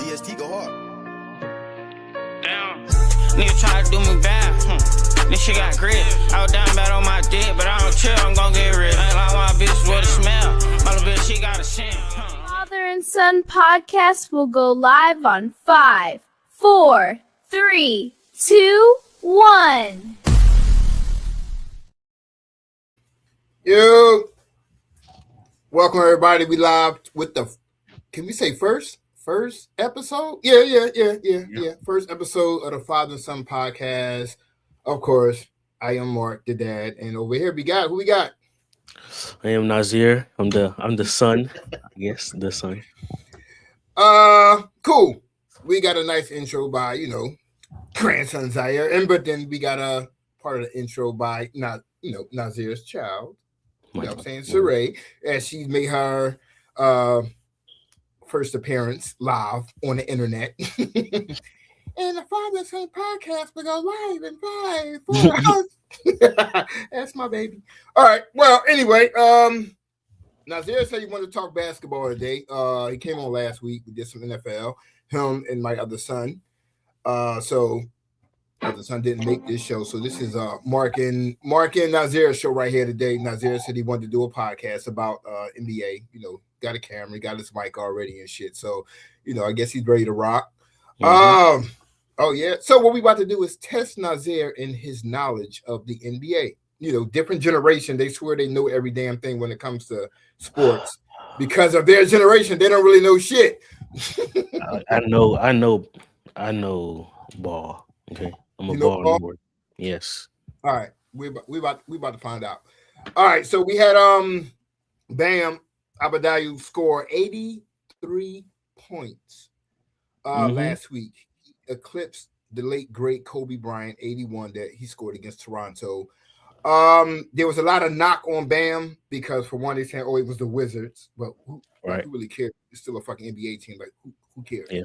DST go hard. Damn, nigga try to do me bad. This shit got grit. I was down bad on my dick, but I don't chill. I'm gon' get rich. Ain't like my bitch with a smell. My little bitch, she got a sin. Father and Son podcast will go live on 5, 4, 3, 2, 1. Yo, welcome everybody. We live with the, can we say first episode? Yeah. First episode of the Father and Son podcast. Of course, I am Mark, the dad, and over here who we got? I am Nasir. I'm the son. Yes, the son. Cool. We got a nice intro by, grandson Zaire, but then we got a part of the intro by Nasir's child. You know what I'm saying? Saray, as she made her first appearance live on the internet. And the Father and Son podcast will go live in 5, 4. That's my baby. All right. Well, anyway, Nasir said he wanted to talk basketball today. He came on last week. We did some NFL. Him and my other son. So other son didn't make this show. So this is Mark and Nasir's show right here today. Nasir said he wanted to do a podcast about NBA. Got a camera, got his mic already and shit. So, I guess he's ready to rock. Mm-hmm. Oh yeah. So what we about to do is test Nasir in his knowledge of the NBA. Different generation, they swear they know every damn thing when it comes to sports. Because of their generation, they don't really know shit. I know ball. Okay. I'm a ball board. Yes. All right. We about to find out. All right. So we had Bam Adebayo score 83 points last week. He eclipsed the late great Kobe Bryant 81 that he scored against Toronto. There was a lot of knock on Bam because for one they said, it was the Wizards, but who really cares? It's still a fucking NBA team. Like who cares? Yeah.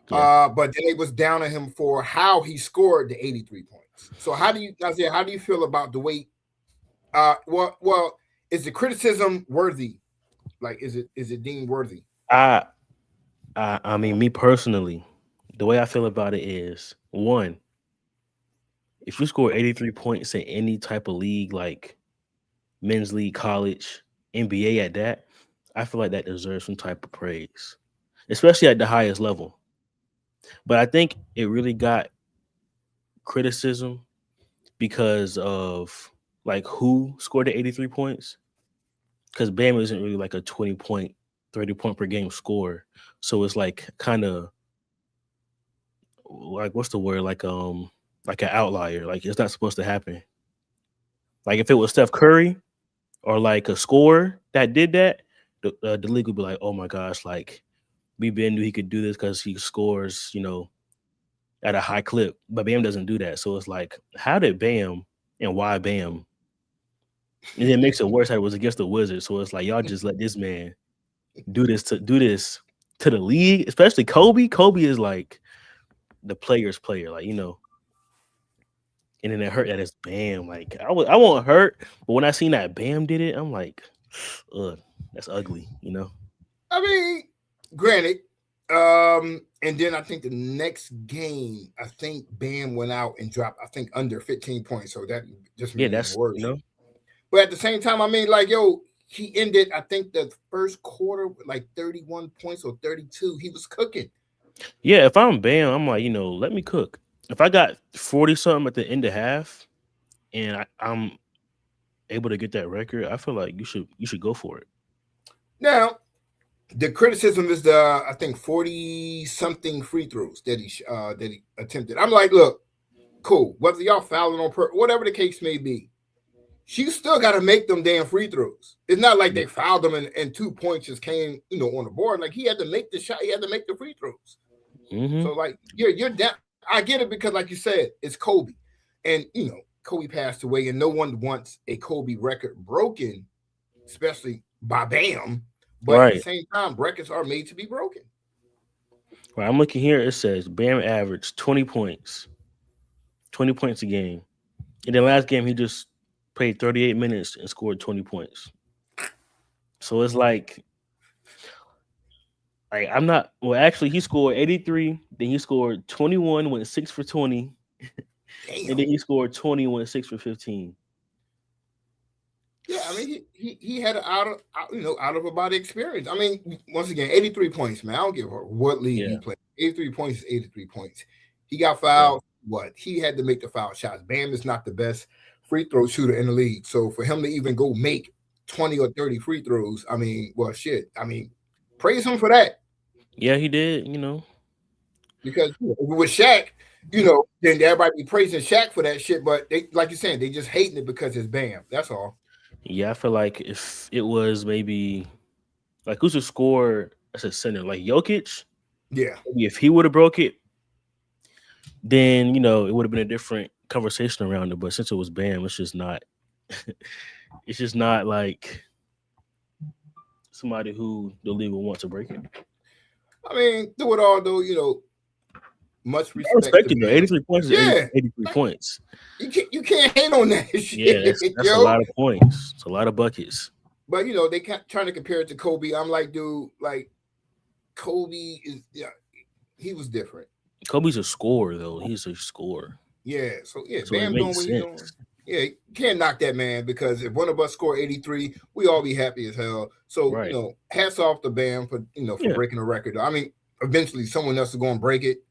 But then they was down on him for how he scored the 83 points. So how do you feel about the way? Well, is the criticism worthy? Like, is it deemed worthy? I mean, me personally, the way I feel about it is, one, if you score 83 points in any type of league, like men's league, college, NBA at that, I feel like that deserves some type of praise, especially at the highest level. But I think it really got criticism because of like who scored the 83 points. Because Bam isn't really like a 20-point, 30-point per game scorer. So it's like kind of like, what's the word? Like an outlier. Like it's not supposed to happen. Like if it was Steph Curry or like a scorer that did that, the league would be like, oh my gosh, like we knew he could do this because he scores, at a high clip. But Bam doesn't do that. So it's like, how did Bam and why Bam? And it makes it worse that it was against the Wizards. So it's like y'all just let this man do this to the league, especially Kobe. Kobe is like the player's player, like And then it hurt that it's Bam. Like I won't hurt, but when I seen that Bam did it, I'm like, ugh, that's ugly, I mean, granted, and then I think the next game, I think Bam went out and dropped, I think under 15 points. So that just made it worse. But at the same time, I mean, like, he ended, I think, the first quarter with like 31 points or 32. He was cooking. Yeah, if I'm Bam, I'm like, let me cook. If I got 40-something at the end of half and I'm able to get that record, I feel like you should go for it. Now, the criticism is the, I think, 40-something free throws that he attempted. I'm like, look, cool. Whether y'all fouling on whatever the case may be, you still got to make them damn free throws. It's not like they fouled them and 2 points just came, on the board. Like he had to make the shot. He had to make the free throws. Mm-hmm. So like you're down. I get it because like you said, it's Kobe, and Kobe passed away, and no one wants a Kobe record broken, especially by Bam. But at the same time, records are made to be broken. Right. I'm looking here. It says Bam averaged 20 points a game. In the last game, he just played 38 minutes and scored 20 points. So it's like Like I'm not. Well, actually, he scored 83. Then he scored 21. Went 6 for 20, Damn. and then he scored 20. Went 6 for 15. Yeah, I mean he had an out of a body experience. I mean, once again, 83 points, man. I don't give a what league he Yeah, played. 83 points is 83 points. He got yeah, fouled. What? He had to make the foul shots. Bam is not the best free throw shooter in the league. So for him to even go make 20 or 30 free throws, I mean, well, shit. I mean, praise him for that. yeah. He did. You know. Because if it was Shaq, then everybody be praising Shaq for that shit. But they, like you're saying, they just hating it because it's Bam. That's all. Yeah, I feel like if it was maybe like who's the score as a center, like Jokic, Yeah. maybe if he would have broke it, then it would have been a different conversation around it. But since it was Bam, it's just not. It's just not like somebody who the league will want to break it. I mean, do it all though, much I respect respect to it though. Bam. 83 points is Yeah. 83 points. You can't hate on that Yeah, shit, that's a lot of points. It's a lot of buckets. But they trying to compare it to Kobe. I'm like, dude, like Kobe is he was different. Kobe's a scorer though. He's a scorer. Yeah. So yeah, So it Bam doing makes what he's doing. sense. Yeah, you can't knock that man because if one of us score 83, we all be happy as hell. So Right. hats off to Bam for for Yeah. breaking the record. I mean, eventually someone else is going to break it.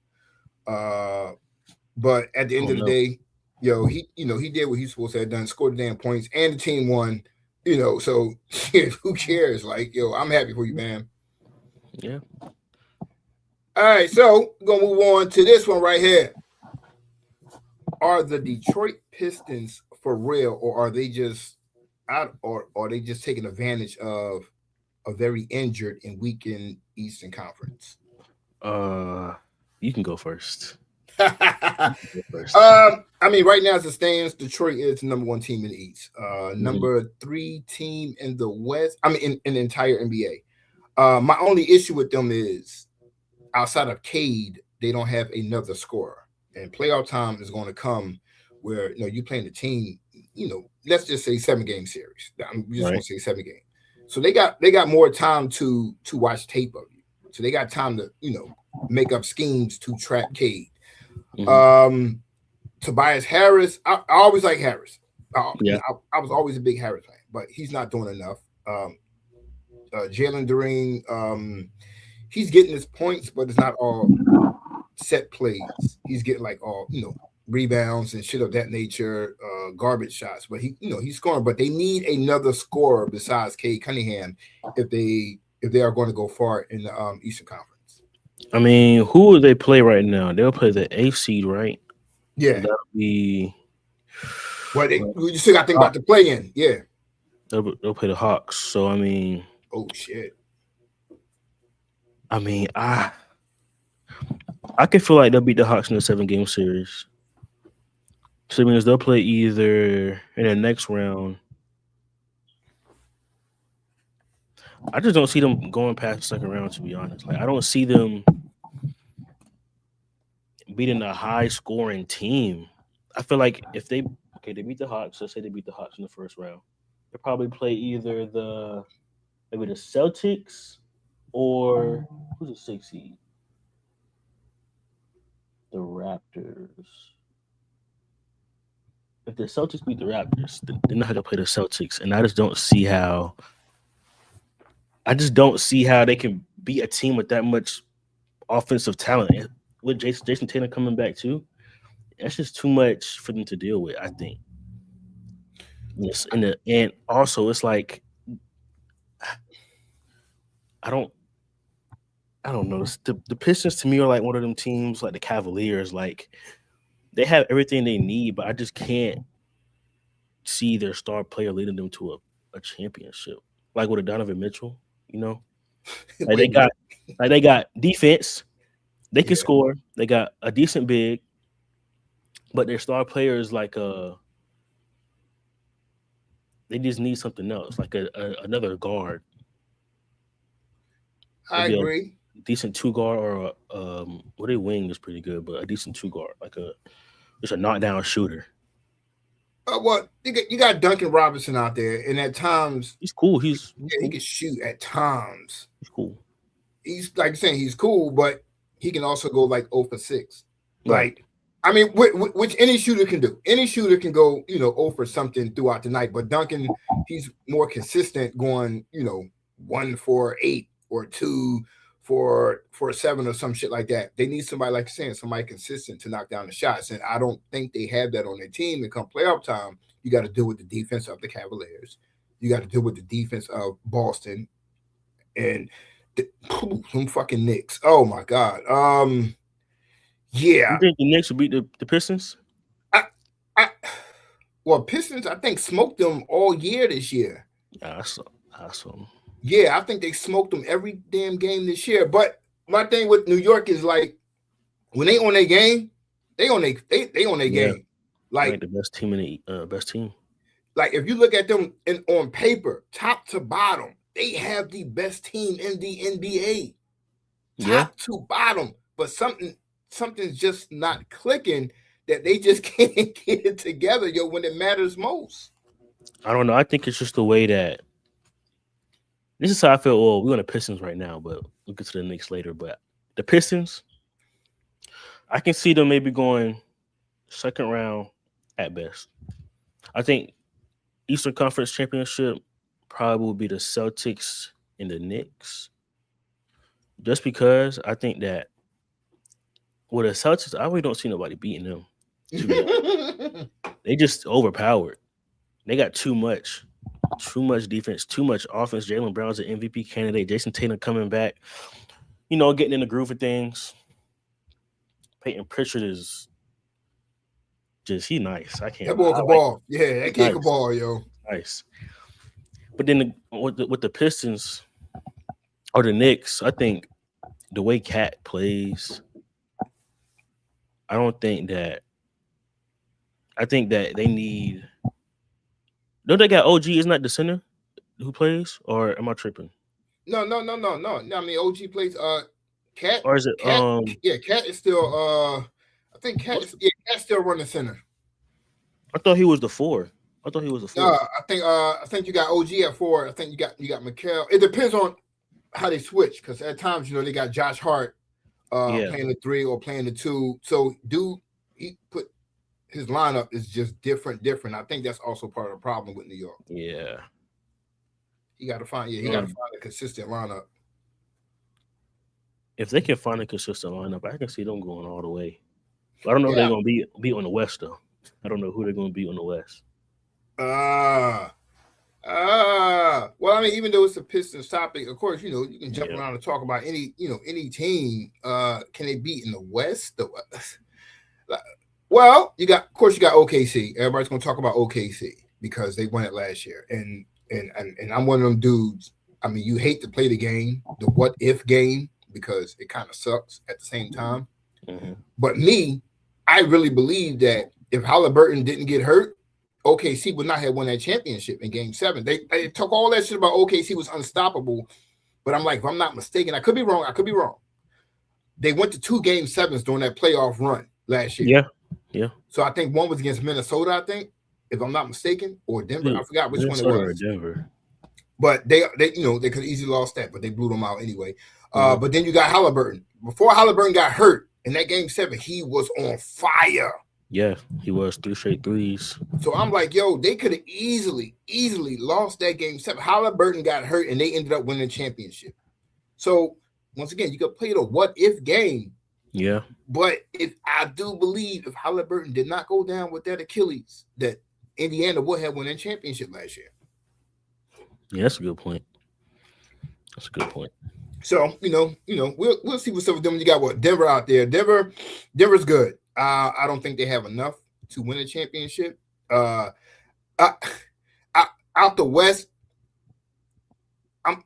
But at the end of the day, he did what he's supposed to have done, scored the damn points, and the team won. So who cares? Like, I'm happy for you, Bam. Yeah. All right, so we're gonna move on to this one right here. Are the Detroit Pistons for real, or are they just out, or are they just taking advantage of a very injured and weakened Eastern Conference? You can go first. I mean, right now as it stands, Detroit is the number one team in the East. Number 3 team in the West. I mean, in the entire NBA. My only issue with them is outside of Cade, they don't have another scorer. And playoff time is going to come where you playing the team. Let's just say 7-game series. I'm just going to say 7 games. So they got more time to watch tape of you. So they got time to make up schemes to trap Cade. Tobias Harris, I always like Harris. I was always a big Harris fan, but he's not doing enough. Jalen Duren, he's getting his points, but it's not all set plays. He's getting like all rebounds and shit of that nature, garbage shots. But he's scoring. But they need another scorer besides Cade Cunningham if they are going to go far in the Eastern Conference. I mean, who will they play right now? They'll play the 8th seed, right? Yeah, that'll be. Well, we still got to think about the play-in. Yeah, they'll play the Hawks. So I mean, oh shit. I mean, I can feel like they'll beat the Hawks in the 7-game series. So it means they'll play either in the next round. I just don't see them going past the second round, to be honest. Like I don't see them beating a high-scoring team. I feel like if they beat the Hawks. Let's say they beat the Hawks in the first round. They'll probably play either maybe the Celtics or who's the 6th seed? The Raptors. If the Celtics beat the Raptors, then they're not going to play the Celtics, and I just don't see how. I just don't see how they can beat a team with that much offensive talent. And with Jason Taylor coming back too, that's just too much for them to deal with, I think. Yes, and also it's like I don't know. The Pistons to me are like one of them teams like the Cavaliers. Like they have everything they need, but I just can't see their star player leading them to a championship. Like with a Donovan Mitchell, Like they got defense. They can score. They got a decent big, but their star player is like they just need something else, like another guard. I agree. A decent 2 guard or their wing is pretty good, but a decent 2 guard, like just a knockdown shooter. Well, you got Duncan Robinson out there, and at times he's cool. He can shoot at times. He's cool. he's like saying he's cool, but he can also go like 0 for 6. Right. Like, I mean, which any shooter can do. Any shooter can go, 0 for something throughout the night. But Duncan, he's more consistent, going, 1 for 8 or 2 for 7 or some shit like that. They need somebody, like you're saying, somebody consistent to knock down the shots. And I don't think they have that on their team. And come playoff time, you got to deal with the defense of the Cavaliers. You got to deal with the defense of Boston and some fucking Knicks. Oh my God. Yeah. You think the Knicks will beat the Pistons? Well, Pistons, I think, smoked them all year this year. Yeah, I saw them. Yeah, I think they smoked them every damn game this year. But my thing with New York is like when they on their game, they on their game. Like the best team in the best team. Like if you look at them on paper, top to bottom, they have the best team in the NBA. Top to bottom, but something's just not clicking that they just can't get it together, when it matters most. I don't know. I think it's just the way that this is how I feel. Well, we're on the Pistons right now, but we'll get to the Knicks later. But the Pistons, I can see them maybe going second round at best. I think Eastern Conference Championship probably will be the Celtics and the Knicks. Just because I think that with the Celtics, I really don't see nobody beating them. They just overpowered. They got too much defense, too much offense. Jaylen Brown's an MVP candidate. Jason Tatum coming back, getting in the groove of things. Peyton Pritchard is just he nice. I can't. That boy can ball. Yeah, that kid can ball, yo. Nice. But then with the Pistons or the Knicks, I think the way Cat plays, I think that they need. Don't they got OG? Isn't that the center who plays, or am I tripping? No. I mean, OG plays. Cat. Or is it? Cat. Cat is still. I think Cat's still running center. I thought he was the 4. I thought he was the 4. I think you got OG at 4. I think you got Mikal. It depends on how they switch, because at times they got Josh Hart playing the 3 or playing the 2. So he put his lineup is just different. I think that's also part of the problem with New York. Yeah. He got to find a consistent lineup. If they can find a consistent lineup, I can see them going all the way. But I don't know if they're going to be on the West, though. I don't know who they're going to be on the West. Well, I mean, even though it's a Pistons topic, of course, you can jump around and talk about any team. Can they beat in the West? Well, you got OKC. Everybody's going to talk about OKC because they won it last year, and I'm one of them dudes. I mean, you hate to play the game, the what if game, because it kind of sucks at the same time. Mm-hmm. But I really believe that if Halliburton didn't get hurt, OKC would not have won that championship in Game 7. They talk all that shit about OKC was unstoppable, but I'm like, if I'm not mistaken, I could be wrong. They went to 2 Game 7s during that playoff run last year. Yeah. So I think one was against Minnesota, I think, if I'm not mistaken, or Denver. I forgot which Minnesota one it was. Or Denver. But they could have easily lost that, but they blew them out anyway. But then you got Halliburton. Before Halliburton got hurt in that Game 7, he was on fire. Yeah, he was 3 straight threes. So I'm like, they could have easily lost that Game 7. Halliburton got hurt, and they ended up winning the championship. So once again, you could play the what if game. Yeah. But I do believe if Halliburton did not go down with that Achilles, that Indiana would have won that championship last year. Yeah, that's a good point. So we'll see what's up with them. You got Denver out there. Denver's good. I don't think they have enough to win a championship. Out the West, I'm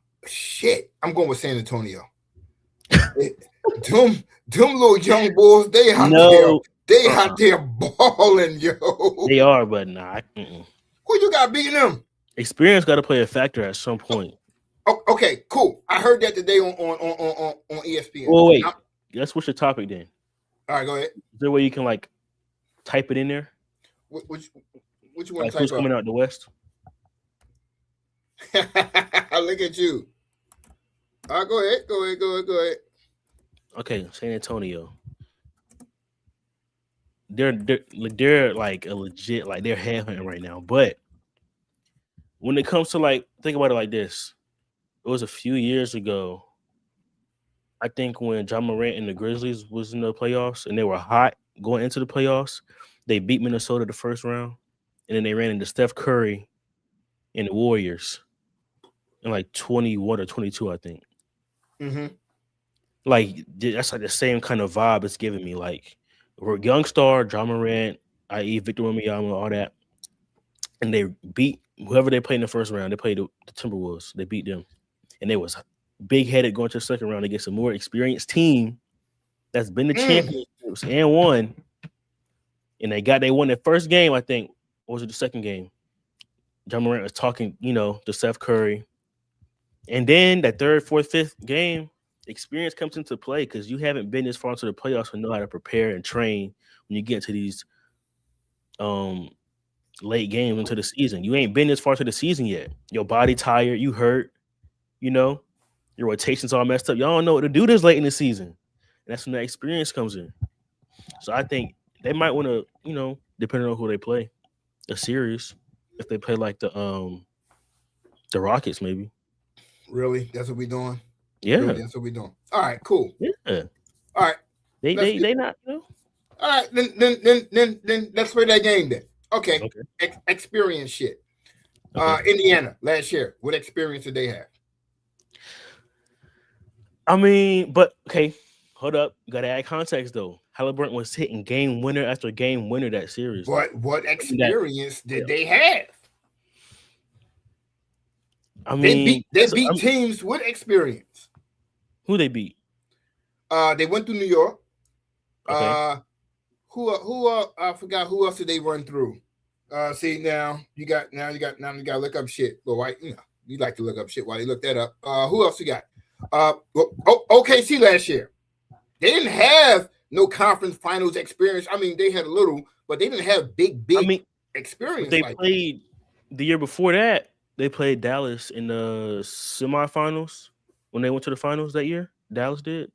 going with San Antonio. them little young boys, they out there balling, yo. They are, but nah. Who you got beating them? Experience got to play a factor at some point. Oh, okay, cool. I heard that today on ESPN. Oh wait, let's switch the topic then. All right, go ahead. Is there a way you can type it in there? Which you want to type who's coming out the West? Look at you. Go ahead. Okay, San Antonio. They're like a legit, like they're headhunting right now. But when it comes to like, think about it like this. It was a few years ago. I think when John Morant and the Grizzlies was in the playoffs and they were hot going into the playoffs, they beat Minnesota the first round, and then they ran into Steph Curry and the Warriors in like 21 or 22, I think. Mm-hmm. Like that's like the same kind of vibe it's giving me. Like we're young star, John Morant, i.e. Victor Wembanyama, all that, and they beat whoever they played in the first round. They played the Timberwolves. They beat them, and they was big headed going to the second round against a more experienced team that's been to championships and won. And they won their first game, I think. Or was it the second game? John Morant was talking, to Steph Curry. And then that third, fourth, fifth game, experience comes into play because you haven't been this far into the playoffs to know how to prepare and train when you get into these late games into the season. You ain't been this far to the season yet. Your body tired, you hurt, your rotation's all messed up. Y'all don't know what to do this late in the season. And that's when that experience comes in. So I think they might want to, depending on who they play, a series. If they play like the Rockets, maybe. Really? That's what we doing? Yeah. Really? That's what we doing. All right, cool. Yeah. All right. They not, All right, then let's play that game then. Okay. Experience shit. Okay. Indiana last year. What experience did they have? I mean, but okay, hold up. You gotta add context though. Halliburton was hitting game winner after game winner that series. What experience did they have? I mean, they beat teams with experience. Who they beat? They went through New York. Okay. Who I forgot who else did they run through? See now you got to look up shit. But why you like to look up shit while you look that up. Who else you got? OKC last year. They didn't have no conference finals experience. I mean, they had a little, but they didn't have big experience. They played the year before that. They played Dallas in the semifinals when they went to the finals that year. Dallas did.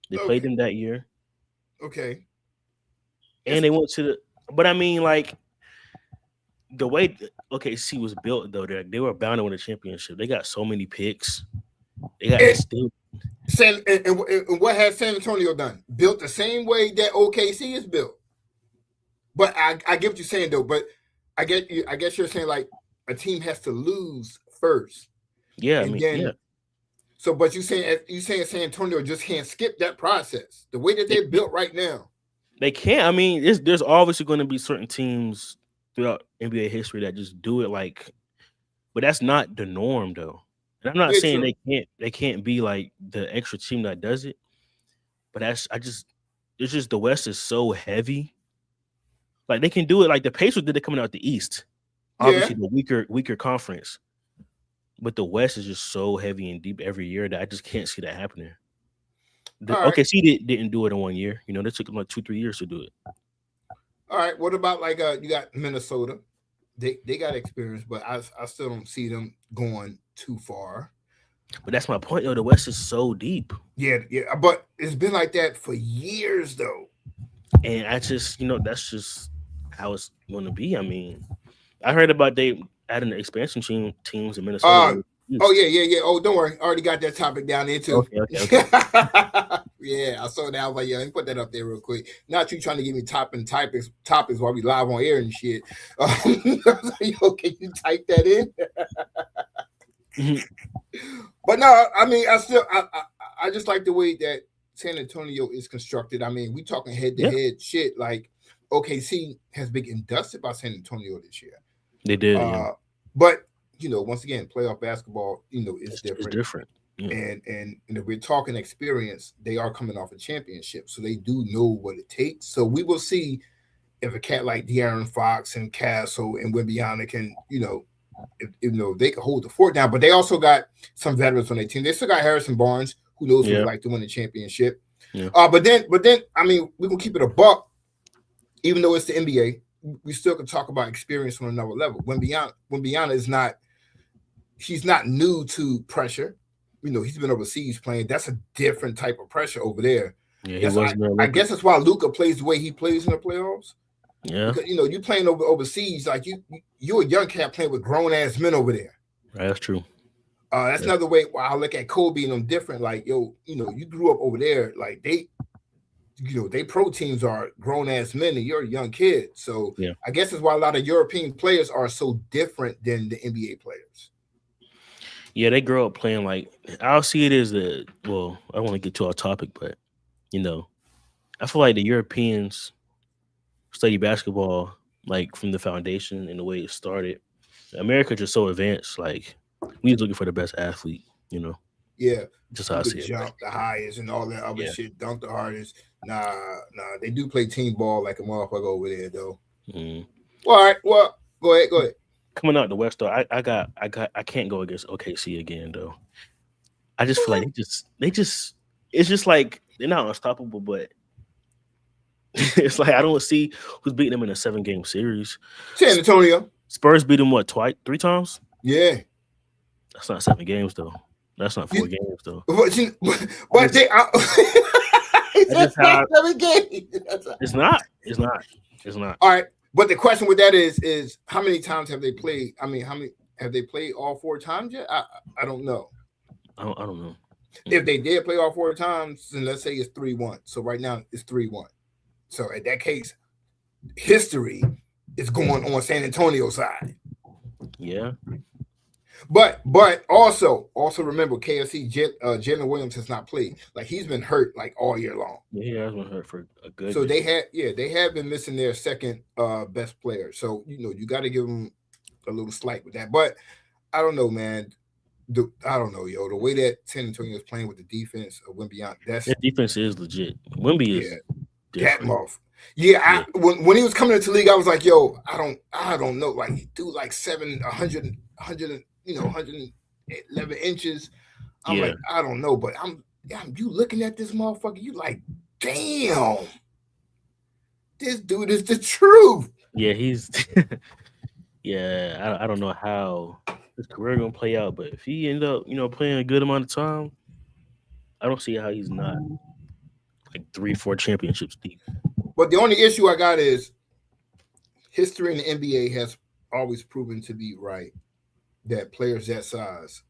They played them that year. Okay. And they went to the. But I mean, like the way OKC was built, though, they were bound to win a championship. They got so many picks. They got and what has San Antonio done? Built the same way that OKC is built. But I get what you're saying though. But I guess you're saying like a team has to lose first. Yeah, I mean, yeah. So, but you saying San Antonio just can't skip that process the way that they're built right now. They can't. I mean, there's obviously going to be certain teams throughout NBA history that just do it but that's not the norm though. And I'm not saying they can't be like the extra team that does it, but it's just the West is so heavy. Like they can do it. Like the Pacers did it coming out the East, obviously the weaker conference, but the West is just so heavy and deep every year that I just can't see that happening. OKC didn't do it in 1 year. They took them like 2-3 years to do it. All right. What about like you got Minnesota? They got experience, but I still don't see them going too far. But that's my point, though. The West is so deep. Yeah. But it's been like that for years, though. And I just, that's just how it's going to be. I mean, I heard about they adding the expansion teams in Minnesota. Yeah. Oh, don't worry. I already got that topic down there, too. Okay. Yeah, I saw that. I was like, let me put that up there real quick. Not you trying to give me topics while we live on air and shit. Okay, you type that in? But no, I mean, I just like the way that San Antonio is constructed. I mean, we talking head-to-head shit. Like, OKC has been inducted by San Antonio this year. They did. But, once again, playoff basketball, is different. It's different. Yeah. And if we're talking experience, they are coming off a championship, so they do know what it takes. So we will see if a cat like De'Aaron Fox and Castle and Wembanyama can, if they can hold the fort down. But they also got some veterans on their team. They still got Harrison Barnes, who knows what it's like to win a championship. Yeah. But then, I mean, we can keep it a buck, even though it's the NBA. We still can talk about experience on another level. Wembanyama is not. He's not new to pressure. he's been overseas playing. That's a different type of pressure over there. Yeah, he wasn't. I guess that's why Luka plays the way he plays in the playoffs. Yeah, because you playing overseas, like you're a young cat playing with grown ass men over there. Right, that's true. That's another way why I look at Kobe and them different. Like, you grew up over there. Like they pro teams are grown ass men and you're a young kid. So I guess that's why a lot of European players are so different than the NBA players. Yeah, they grow up playing like I'll see it as I don't want to get too off topic, but I feel like the Europeans study basketball like from the foundation and the way it started. America just so advanced, like we was looking for the best athlete, Yeah. Just how I see it. Jump the highest and all that other shit, dunk the hardest. Nah, they do play team ball like a motherfucker over there though. Mm. Well, all right, well, go ahead. Coming out the West though, I can't go against OKC again though. I just feel like it's just like they're not unstoppable, but it's like I don't see who's beating them in a 7-game series. San Antonio. Spurs beat them three times? Yeah. That's not 7 games though. That's not 4 games though. But they that's not 7 games. It's not. All right. But the question with that is how many times have they played? I mean, how many have they played all 4 times yet? I don't know. I don't know. If they did play all 4 times, then let's say it's 3-1. So right now it's 3-1. So in that case, history is going on San Antonio's side. Yeah. But also remember KFC Jalen Williams has not played. Like he's been hurt like all year long. Yeah, he has been hurt for a good. So they have been missing their second best player. So you got to give them a little slack with that. But I don't know, man. I don't know, yo. The way that San Antonio is playing with the defense of Wembanyama, their defense is legit. Wemby is that muff. Yeah, when he was coming into the league, I was like, yo, I don't know. Like he threw like 111 inches. I'm like, I don't know, but you looking at this motherfucker, you like, damn, this dude is the truth. Yeah, he's I don't know how his career gonna play out, but if he end up, playing a good amount of time, I don't see how he's not like 3-4 championships deep. But the only issue I got is history in the NBA has always proven to be right that players that size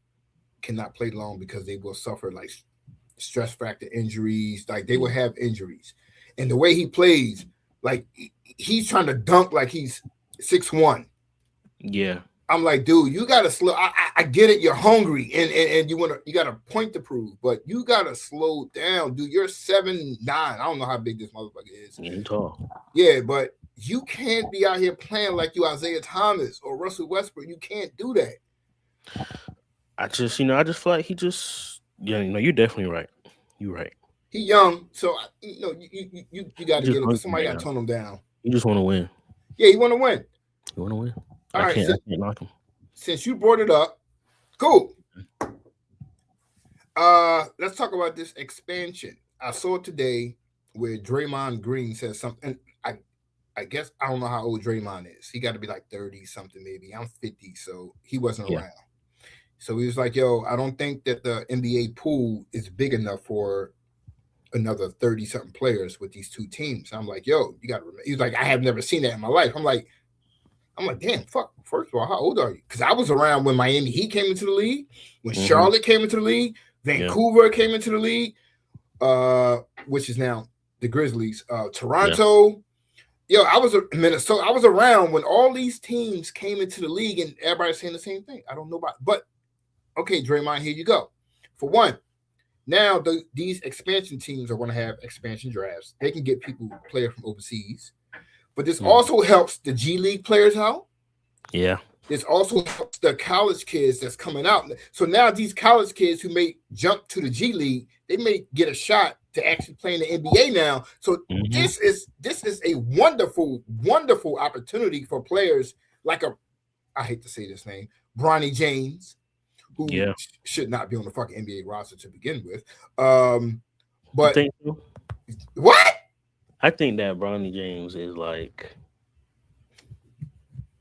cannot play long because they will suffer like stress fracture injuries. Like they will have injuries. And the way he plays, like he's trying to dunk like he's 6'1". Yeah. I'm like, dude, you gotta slow. I get it, you're hungry and you got a point to prove, but you gotta slow down, dude. You're 7'9". I don't know how big this motherfucker is. He's tall. Yeah, but you can't be out here playing like you Isaiah Thomas or Russell Westbrook. You can't do that. I just feel like he just you're definitely right. You're right. He young, so you got to get him. Somebody got to tone him down. You just want to win. Yeah, you want to win. You want to win. I can't knock him. Since you brought it up, cool. Let's talk about this expansion. I saw today where Draymond Green says something. I guess I don't know how old Draymond is. He got to be like 30 something maybe. I'm 50, so he wasn't around. So he was like, yo, I don't think that the NBA pool is big enough for another 30-something players with these 2 teams. I'm like, yo, you got to remember. He was like, I have never seen that in my life. I'm like, damn, fuck. First of all, how old are you? Because I was around when Miami Heat came into the league, when Charlotte came into the league, Vancouver came into the league, which is now the Grizzlies, Toronto. Yeah. Yo, I was Minnesota. I was around when all these teams came into the league, and everybody's saying the same thing. I don't know about, but okay, Draymond, here you go. For one, now these expansion teams are going to have expansion drafts. They can get players from overseas. But this also helps the G League players out. Yeah. This also helps the college kids that's coming out. So now these college kids who may jump to the G League, they may get a shot to actually play in the NBA now. So this is a wonderful, wonderful opportunity for players like I hate to say this name, Bronny James, who should not be on the fucking NBA roster to begin with. But think so? What? I think that Bronny James is like,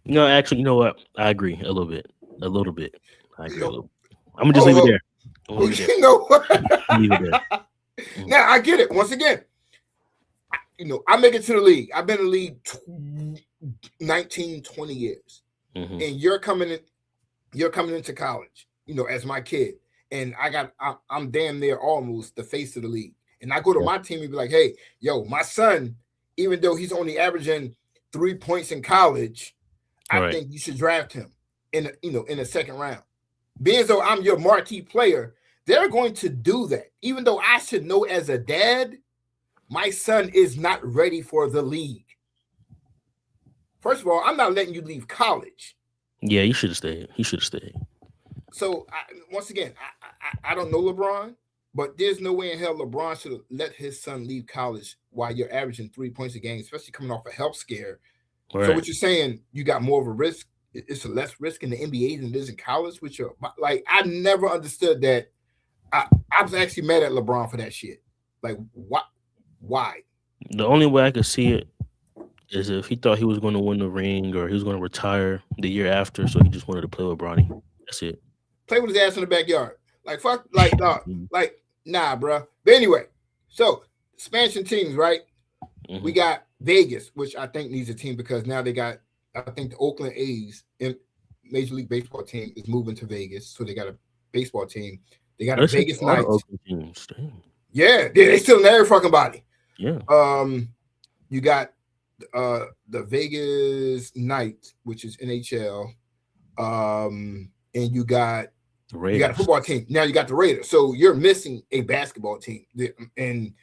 actually, you know what? I agree a little bit. I agree a little bit. I'm gonna just leave it there. We'll leave it You know what? there. Leave it there. Now I get it. Once again, I make it to the league. I've been in the league 19, 20 years. Mhm. And you're coming into college, as my kid. And I'm damn near almost the face of the league. And I go to my team and be like, hey, yo, my son, even though he's only averaging 3 points in college, I think you should draft him in the second round. Being as though I'm your marquee player, they're going to do that. Even though I should know as a dad, my son is not ready for the league. First of all, I'm not letting you leave college. Yeah, you should have stayed. He should have stayed. So once again, I don't know LeBron, but there's no way in hell LeBron should have let his son leave college while you're averaging 3 points a game, especially coming off a health scare. Right. So what you're saying, you got more of a risk. It's a less risk in the NBA than it is in college. Which I never understood that. I was actually mad at LeBron for that shit. Like, what? Why? The only way I could see it is if he thought he was going to win the ring or he was going to retire the year after, so he just wanted to play with Bronny. That's it. Play with his ass in the backyard. Like, fuck, nah, bro. But anyway, so expansion teams, right? Mm-hmm. We got Vegas, which I think needs a team because now they got, I think the Oakland A's in Major League Baseball team is moving to Vegas, so they got a baseball team. They got a Vegas Knights. Yeah, they still in every fucking body. Yeah. You got the Vegas Knights, which is NHL. And you got a football team. Now you got the Raiders. So you're missing a basketball team. And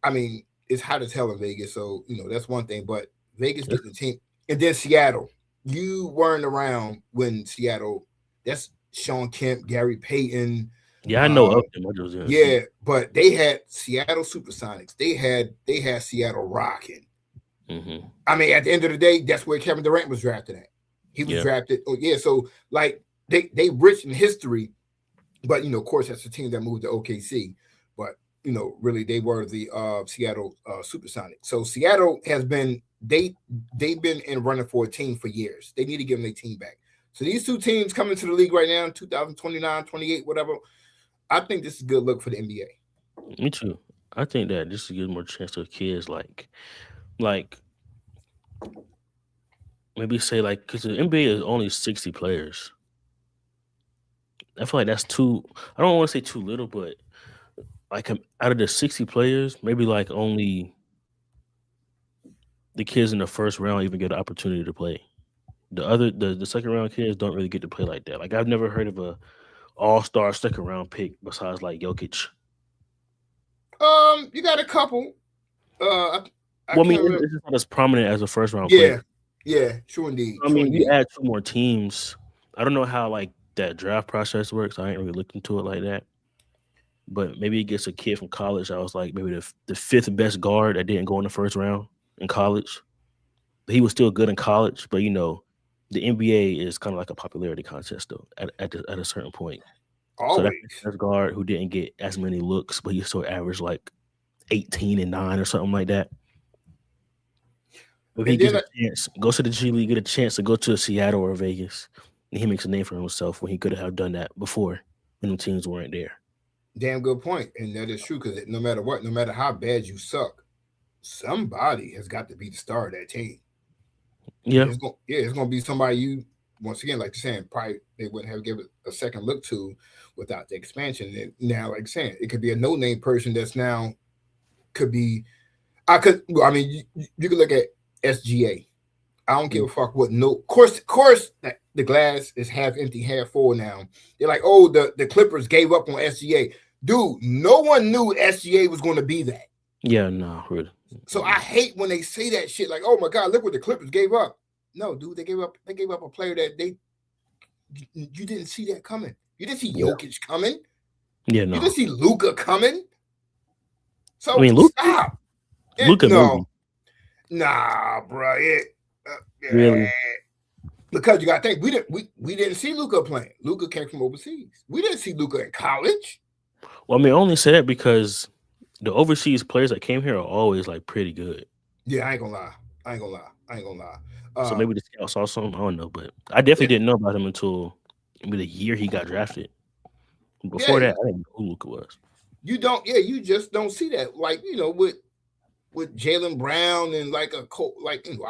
I mean, it's hot as hell in Vegas. So, that's one thing. But Vegas gets the team. And then Seattle. You weren't around when Seattle, that's Sean Kemp, Gary Payton. Yeah, I know of them. Yeah, but they had Seattle Supersonics. They had Seattle rocking. Mm-hmm. I mean, at the end of the day, that's where Kevin Durant was drafted at. He was drafted. Oh, yeah. So, like, they rich in history, but, of course, that's the team that moved to OKC. But, really, they were the Seattle Supersonics. So, Seattle has been, they've been in running for a team for years. They need to give them their team back. So, these two teams coming to the league right now, 2029, 28, whatever, I think this is a good look for the NBA. Me too. I think that this gives more chance to kids like maybe say because the NBA is only 60 players. I feel like that's too. I don't want to say too little, but like out of the 60 players, maybe like only the kids in the first round even get an opportunity to play. The second round kids don't really get to play like that. Like I've never heard of a all-star second round pick besides like Jokic. You got a couple. I mean, it's not as prominent as a first round player. Yeah, true indeed. I mean, you add two more teams. I don't know how like that draft process works. I ain't really looked into it like that. But maybe it gets a kid from college. I was like maybe the fifth best guard that didn't go in the first round in college. But he was still good in college. But the NBA is kind of like a popularity contest though at a certain point. Always. So that's the best guard who didn't get as many looks, but he still averaged like 18 and 9 or something like that. If he gets a chance, goes to the G League, get a chance to go to Seattle or Vegas, and he makes a name for himself when he could have done that before when the teams weren't there. Damn good point. And that is true because no matter what, no matter how bad you suck, somebody has got to be the star of that team. Yeah. It's going to be somebody you, once again, like you're saying, probably they wouldn't have given a second look to without the expansion. And now, like you're saying, it could be a no-name person that's now could be, you could look at SGA. I don't give a fuck what of course the glass is half empty, half full now. They're like, oh, the Clippers gave up on SGA. Dude, no one knew SGA was going to be that. Yeah, no, really. So I hate when they say that shit like, oh my God, look what the Clippers gave up. No, dude, they gave up a player that you didn't see that coming. You didn't see Jokic coming. Yeah, no. You didn't see Luka coming. So stop. Luka, no. Nah, bro. Really? Because you got to think we didn't see Luka playing. Luka came from overseas. We didn't see Luka in college. Well, I mean, I only say that because the overseas players that came here are always like pretty good. Yeah, I ain't gonna lie. So maybe the scouts saw something. I don't know, but I definitely didn't know about him until maybe the year he got drafted. Before that, I didn't know who Luka was. You don't, you just don't see that. Like, with Jaylen Brown and like I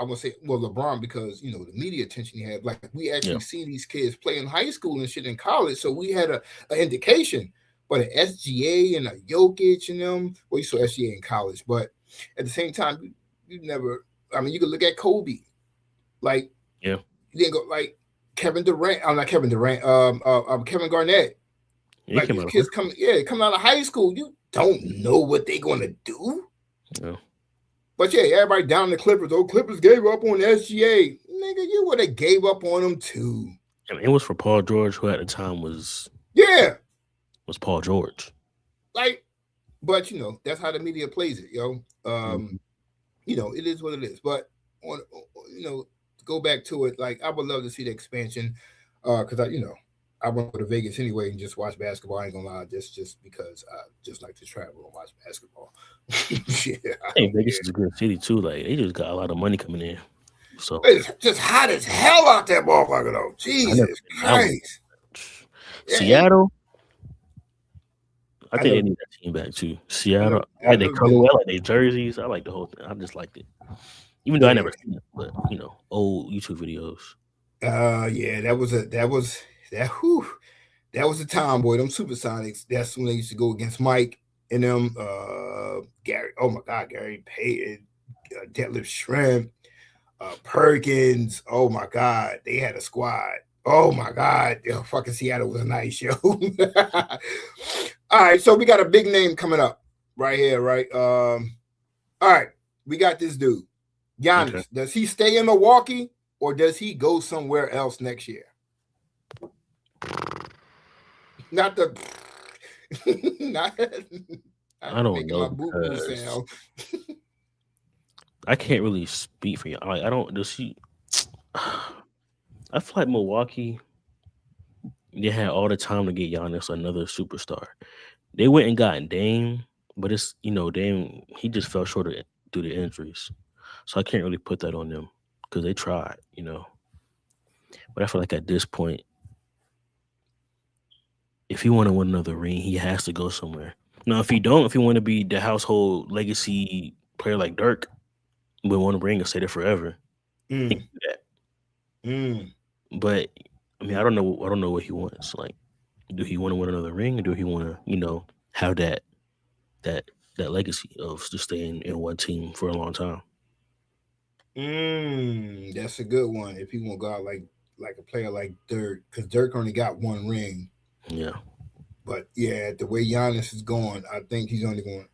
would say, well, LeBron, because the media attention he had. Like, we actually see these kids play in high school and shit in college, so we had an indication. But an SGA and a Jokic and them, well, you saw SGA in college, but at the same time, you never. I mean, you could look at Kobe, like you didn't go like Kevin Durant. I'm not Kevin Durant. Kevin Garnett. Yeah, like these kids coming out of high school, you don't know what they're gonna do. Yeah. But everybody down the Clippers. Oh, Clippers gave up on SGA. Nigga, you would have gave up on them too. I mean, it was for Paul George, who at the time was Paul George. Like, but that's how the media plays it, yo. It is what it is. But on, to go back to it, like, I would love to see the expansion, because I want to go to Vegas anyway and just watch basketball. I ain't gonna lie, just because I just like to travel and watch basketball. I think Vegas is a good city too. Like, they just got a lot of money coming in. So it's just hot as hell out there, motherfucker. Though, Jesus Christ. Seattle. I think they need that team back too. Seattle, I like their colorway, I like their jerseys. I like the whole thing. I just liked it, even though I never seen it. But old YouTube videos. That was the time, boy. Them Supersonics. That's when they used to go against Mike and them. Gary. Oh my God, Gary Payton, Deadlift Shrimp, Perkins. Oh my God, they had a squad. Oh my God, fucking Seattle was a nice show. All right, so we got a big name coming up right here, right? All right, we got this dude, Giannis. Okay. Does he stay in Milwaukee or does he go somewhere else next year? I don't know. I can't really speak for you. I don't. Does he? I feel like Milwaukee, they had all the time to get Giannis another superstar. They went and got Dame, but it's Dame, he just fell short due to injuries. So I can't really put that on them because they tried, But I feel like at this point, if he want to win another ring, he has to go somewhere. Now, if he want to be the household legacy player like Dirk, but want to ring and stay there forever, he can do that. But I mean, I don't know what he wants. Like, do he want to win another ring, or do he want to, have that legacy of just staying in one team for a long time? That's a good one. If he want to go out like a player like Dirk, because Dirk only got one ring. Yeah. But the way Giannis is going, I think he's only going.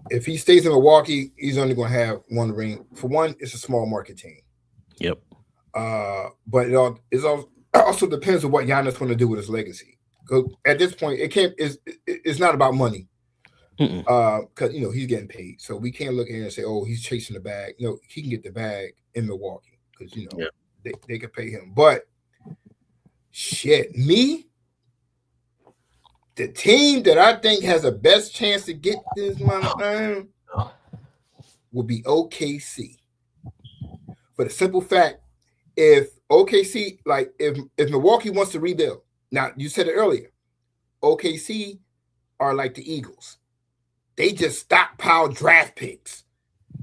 If he stays in Milwaukee, he's only going to have one ring. For one, it's a small market team. Yep. But it also depends on what Giannis want to do with his legacy. Because at this point, it's not about money. Because he's getting paid, so we can't look at him and say, "Oh, he's chasing the bag." No, he can get the bag in Milwaukee because they can pay him. But shit, the team that I think has the best chance to get this amount of time will be OKC. For the simple fact, if OKC, like if Milwaukee wants to rebuild, now you said it earlier, OKC are like the Eagles. They just stockpile draft picks.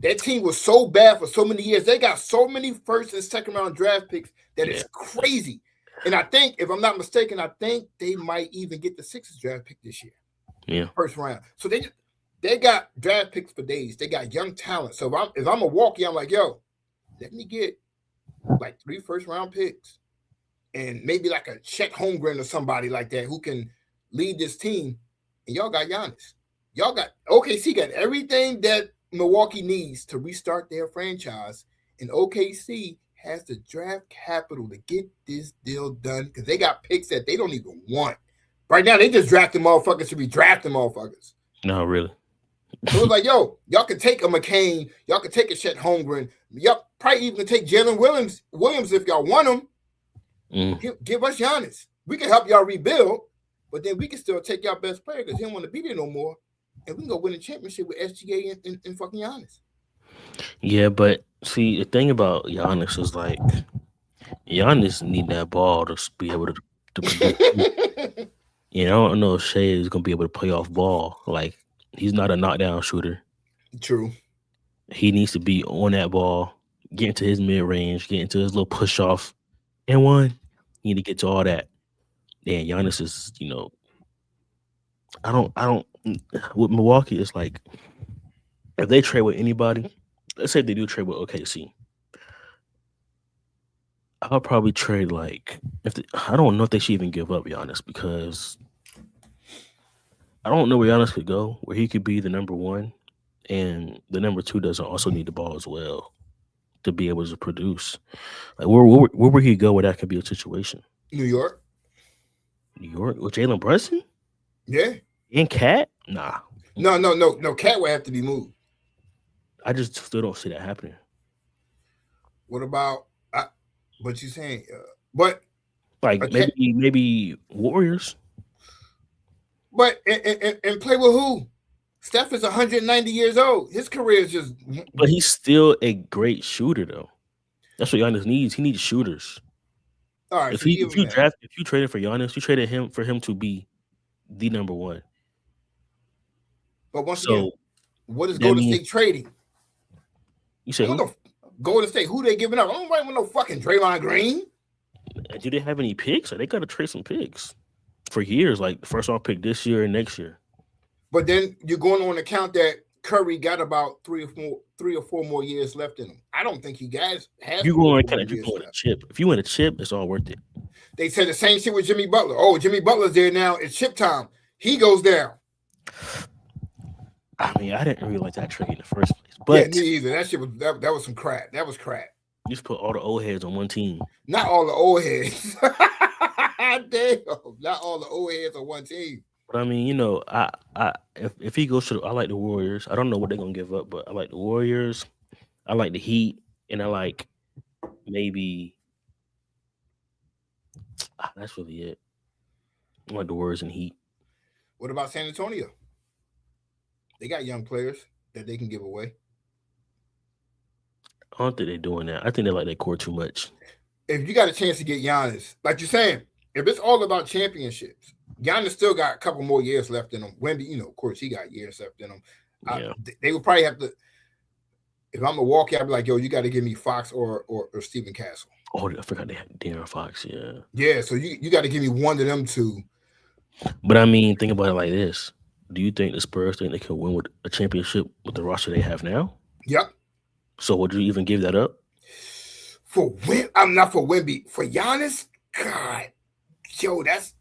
That team was so bad for so many years. They got so many first and second round draft picks that it's crazy. And I think, if I'm not mistaken, they might even get the Sixers draft pick this year. Yeah. First round. So they got draft picks for days. They got young talent. So if I'm Milwaukee, I'm like, yo, let me get like 3 first round picks and maybe like a Chet Holmgren or somebody like that who can lead this team. And y'all got Giannis. Y'all got OKC got everything that Milwaukee needs to restart their franchise. And OKC has the draft capital to get this deal done because they got picks that they don't even want. Right now, they just drafting motherfuckers to be drafting motherfuckers. No, really. So it's like, yo, y'all can take a McCain. Y'all can take a Chet Holmgren. Y'all probably even take Jalen Williams if y'all want him. Give us Giannis. We can help y'all rebuild, but then we can still take y'all best player because he don't want to be there no more. And we can go win a championship with SGA and fucking Giannis. Yeah, but see, the thing about Giannis is like Giannis need that ball to be able to produce. I don't know if Shea is gonna be able to play off ball. Like he's not a knockdown shooter. True. He needs to be on that ball, get into his mid range, get into his little push off, and one. You need to get to all that. And Giannis is, I don't. With Milwaukee, it's like if they trade with anybody, let's say they do trade with OKC, I'll probably trade I don't know if they should even give up Giannis because I don't know where Giannis could go, where he could be the number one, and the number two doesn't also need the ball as well to be able to produce. Like where would he go where that could be a situation? New York. New York with Jalen Brunson Yeah. and Cat? Nah, No. Cat would have to be moved. I just still don't see that happening. What about? But you saying? But Like Okay. maybe Warriors. but and play with who? Steph is 190 years old. His career is just. But he's still a great shooter though. That's what Giannis needs. He needs shooters. All right. If So you give him that. if you traded for Giannis, you traded him for him to be the number one. But once again, So what is that Golden means State trading? you say What who? the Golden State? Who they giving up? I don't want no fucking Draymond Green. Do they have any picks? Or they gotta trade some picks for years, like the first round pick this year and next year. But then you're going on account that Curry got about 3 or 4 more years left in him. I don't think he has. If you go on kind of you win a chip. If you win a chip, it's all worth it. They said the same shit with Jimmy Butler. Oh, Jimmy Butler's there now. It's chip time. He goes down. I mean, I didn't really like that trade in the first place. But me either. That shit was that was some crap. That was crap. you just put all the old heads on one team. Not all the old heads. Damn. Not all the old heads on one team. But I mean, if he goes to I like the Warriors. I don't know what they're gonna give up, but I like the Warriors. I like the Heat, and I like maybe that's really it. I like the Warriors and Heat. What about San Antonio? They got young players that they can give away. I don't think they're doing that. I think they like that core too much. If you got a chance to get Giannis, like you're saying, if it's all about championships, Giannis still got a couple more years left in him. Wemby, of course, he got years left in him. Yeah. They would probably have to. If I'm Milwaukee, I'd be like, yo, you got to give me Fox or Stephen Castle. Oh, I forgot they had De'Aaron Fox. Yeah. Yeah, so you got to give me one of them two. But I mean, think about it like this: do you think the Spurs think they can win with a championship with the roster they have now? Yep. So would you even give that up? I'm not for Wemby. For Giannis, God, yo, that's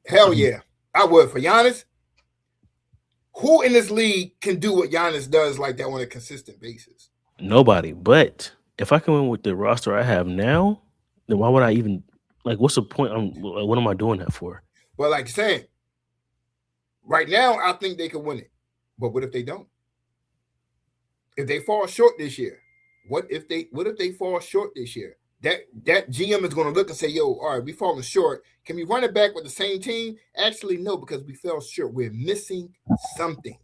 hell yeah. I would for Giannis. Who in this league can do what Giannis does like that on a consistent basis? Nobody. But if I can win with the roster I have now, then why would I even what's the point? What am I doing that for? Well, like you're saying, right now I think they could win it. But what if they don't? If they fall short this year, what if they fall short this year? That GM is going to look and say, yo, all right, we falling short. Can we run it back with the same team? Actually, no, because we fell short. We're missing something.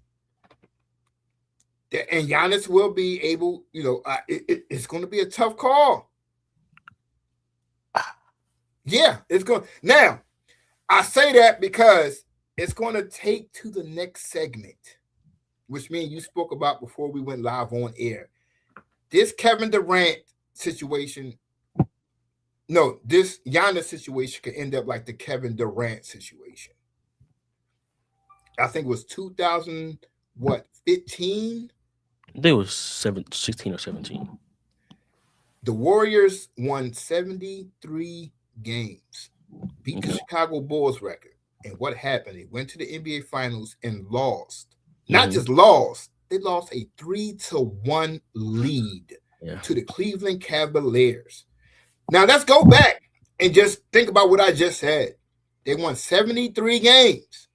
And Giannis will be able, it's going to be a tough call. Yeah, it's going. Now, I say that because it's going to take to the next segment, which me and you spoke about before we went live on air. This Kevin Durant situation, this Giannis situation could end up like the Kevin Durant situation. I think it was 2015? I think it was 16 or 17. The Warriors won 73 games, beat the Chicago Bulls record. And what happened? They went to the NBA Finals and lost. Not just lost, they lost a 3-1 lead to the Cleveland Cavaliers. Now, let's go back and just think about what I just said. They won 73 games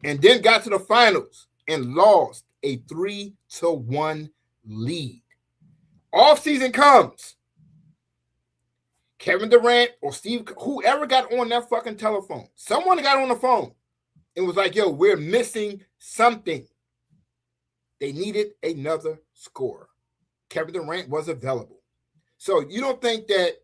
and then got to the finals and lost a 3-1 lead. Off season comes. Kevin Durant or Steve, whoever got on that fucking telephone, someone got on the phone and was like, yo, we're missing something. They needed another scorer. Kevin Durant was available. So you don't think that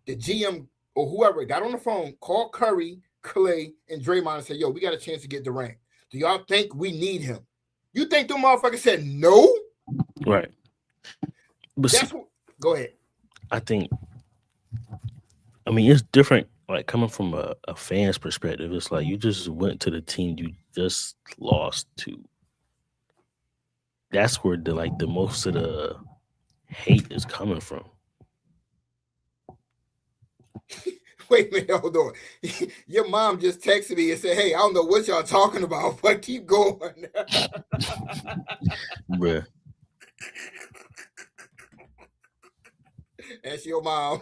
the GM or whoever got on the phone, called Curry, Clay, and Draymond and said, yo, we got a chance to get Durant. Do y'all think we need him? You think them motherfuckers said no? Right. But That's what. Go ahead. I mean, it's different. Like coming from a fan's perspective, it's like you just went to the team you just lost to. That's where the most of the hate is coming from. Wait a minute, hold on. Your mom just texted me and said, hey, I don't know what y'all talking about, but keep going. Bruh. That's your mom.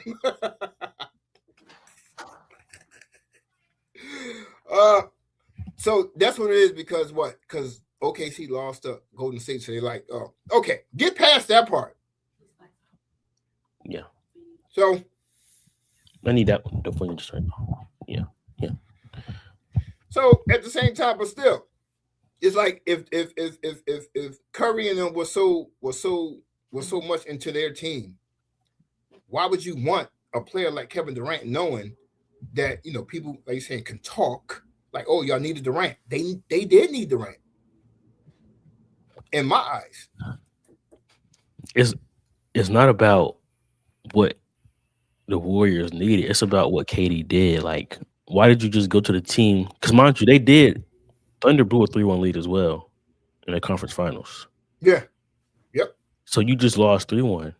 So that's what it is because what? Because OKC lost to Golden State, so they're like, oh, okay, get past that part. Yeah. So I need that one. The phone just right now. Yeah. So at the same time, but still, it's like if Curry and them was so much into their team, why would you want a player like Kevin Durant knowing that people like you saying can talk like, oh, y'all needed Durant. They did need Durant. In my eyes, it's not about what the Warriors needed. It's about what KD did. Like, why did you just go to the team? Because mind you, they did. Thunder blew a 3-1 lead as well in the conference finals. Yeah. Yep. So you just lost 3-1.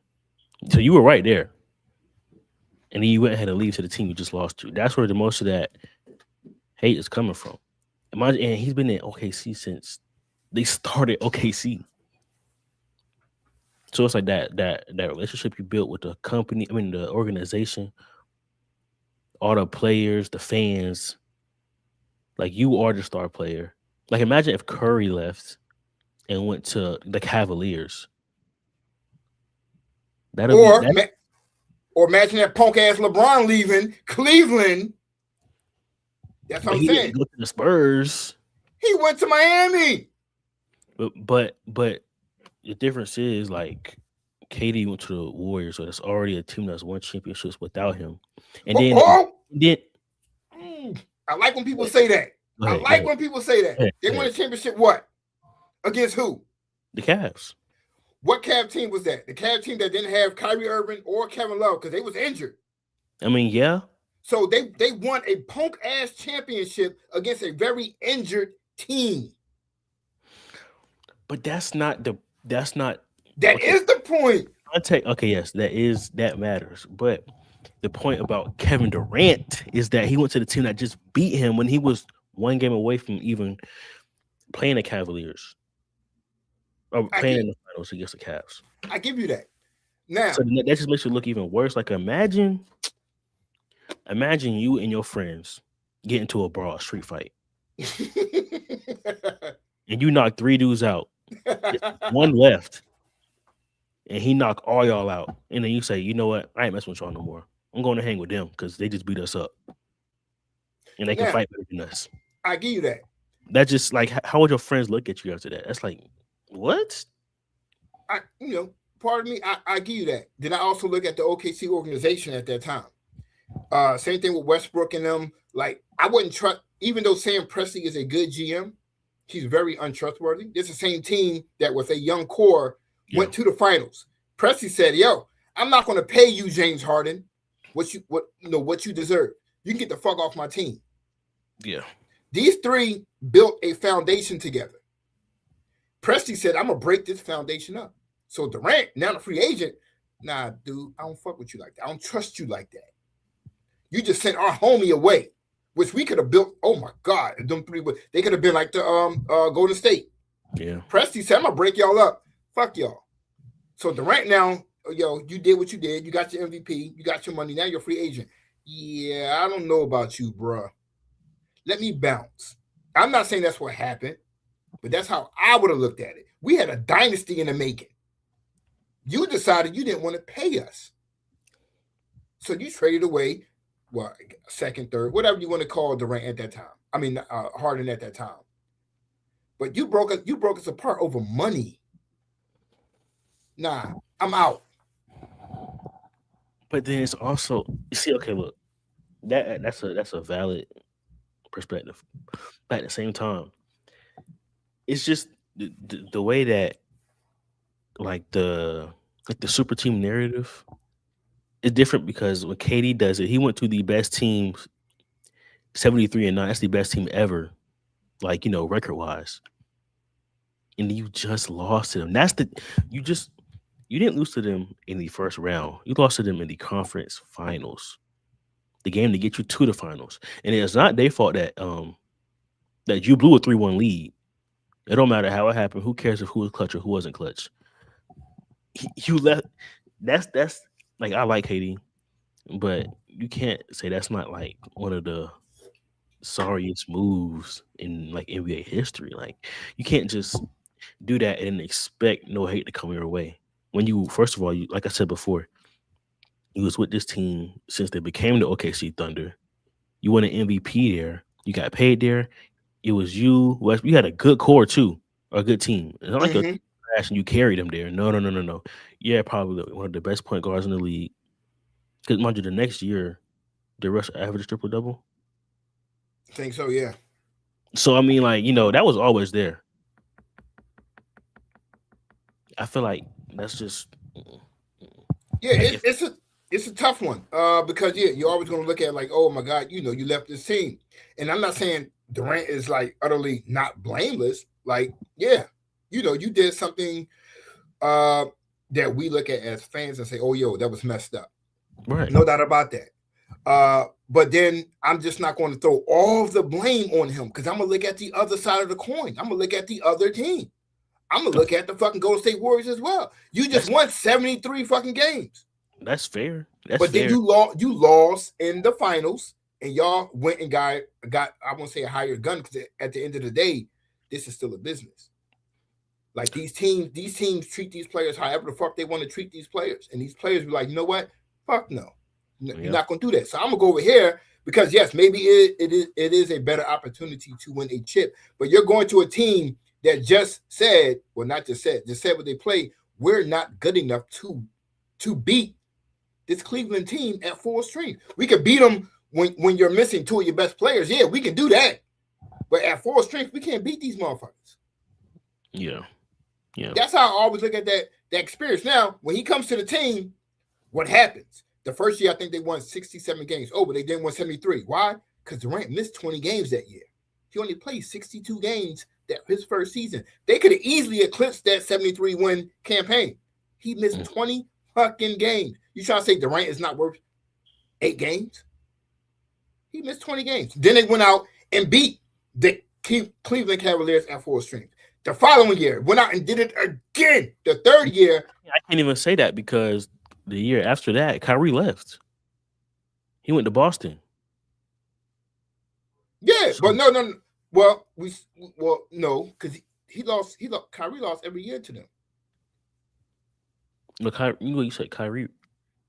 So you were right there. And then you went ahead and leave to the team you just lost to. That's where the most of that hate is coming from. And he's been in OKC since they started OKC. So it's like that relationship you built with the company, the organization, all the players, the fans. Like, you are the star player. Like, imagine if Curry left and went to the Cavaliers. Or imagine that punk ass LeBron leaving Cleveland. That's what I'm saying. Didn't go to the Spurs. He went to Miami. But the difference is, like, KD went to the Warriors, so that's already a team that's won championships without him. And then I like when people say that. When people say that. They won a championship what? Against who? The Cavs. What Cavs team was that? The Cavs team that didn't have Kyrie Irving or Kevin Love because they was injured. Yeah. So they won a punk ass championship against a very injured team. But that's not the point. Okay, yes, that matters. But the point about Kevin Durant is that he went to the team that just beat him when he was one game away from even playing the Cavaliers. Or playing in the finals against the Cavs. I give you that. Now, so that just makes it look even worse. Like, imagine you and your friends get into a brawl, street fight. And you knock 3 dudes out. One left. And he knocked all y'all out. And then you say, you know what? I ain't messing with y'all no more. I'm going to hang with them because they just beat us up. And they can fight better than us. I give you that. That's just like, how would your friends look at you after that? That's like, what? Pardon me, I give you that. Then I also look at the OKC organization at that time. Same thing with Westbrook and them. Like, I wouldn't trust, even though Sam Presti is a good GM, he's very untrustworthy. This is the same team that with a young core went to the finals. Presti said, yo, I'm not going to pay you, James Harden, what you deserve. You can get the fuck off my team. Yeah. These three built a foundation together. Presti said, I'm going to break this foundation up. So Durant, now the free agent, nah, dude, I don't fuck with you like that. I don't trust you like that. You just sent our homie away, which we could have built. Oh, my God. Them three, they could have been like the Golden State. Yeah. Presti said, I'm going to break y'all up. Fuck y'all. So Durant now, yo, you did what you did. You got your MVP. You got your money. Now you're a free agent. Yeah, I don't know about you, bruh. Let me bounce. I'm not saying that's what happened, but that's how I would have looked at it. We had a dynasty in the making. You decided you didn't want to pay us. So you traded away, second, third, whatever you want to call Durant at that time. I mean, Harden at that time. But you broke us apart over money. Nah, I'm out. But then it's also, you see, okay, look, that's a valid perspective. But at the same time, it's just the way that like the super team narrative is different because when KD does it, he went to the best teams 73-9. That's the best team ever, like record wise. And you just lost to them. You just you didn't lose to them in the first round. You lost to them in the conference finals. The game to get you to the finals. And it's not their fault that you blew a 3-1 lead. It don't matter how it happened. Who cares if who was clutch or who wasn't clutch? You left. That's like I like Haiti, but you can't say that's not like one of the sorriest moves in like NBA history. Like you can't just do that and expect no hate to come your way. When you first of all, you like I said before, you was with this team since they became the OKC Thunder. You won an MVP there. You got paid there. It was you. West. You had a good core too, or a good team. It's not like a trash and you carried them there. No. Yeah, probably one of the best point guards in the league. Because mind you, the next year, the Rush average triple double. I think so. Yeah. So I mean, like that was always there. I feel like that's just yeah. It's a tough one because you're always going to look at like, oh my God, you left this team, and I'm not saying Durant is like utterly not blameless. Like, yeah, you did something that we look at as fans and say, oh, yo, that was messed up. Right. No doubt about that. But then I'm just not going to throw all the blame on him because I'm going to look at the other side of the coin. I'm going to look at the other team. I'm going to look at the fucking Golden State Warriors as well. You just won 73 fucking games. That's fair. Then you lost in the finals, and y'all went and got I won't say a higher gun because at the end of the day, this is still a business. Like these teams treat these players however the fuck they want to treat these players, and these players be like, you know what? Fuck no, you're not gonna do that. So I'm gonna go over here because yes, maybe it is a better opportunity to win a chip, but you're going to a team that just said, well, not just said what they play. We're not good enough to beat this Cleveland team at full strength. We could beat them when you're missing two of your best players. Yeah, we can do that. But at full strength, we can't beat these motherfuckers. Yeah. That's how I always look at that experience. Now, when he comes to the team, what happens? The first year, I think they won 67 games. Oh, but they didn't win 73. Why? Because Durant missed 20 games that year. He only played 62 games his first season. They could have easily eclipsed that 73 win campaign. He missed 20 fucking games. You trying to say Durant is not worth 8 games? He missed 20 games. Then they went out and beat the Cleveland Cavaliers at full strength. The following year, went out and did it again. The third year. I can't even say that because the year after that, Kyrie left. He went to Boston. Yeah, but no. Well, no, because he lost. Kyrie lost every year to them. Look, you said Kyrie.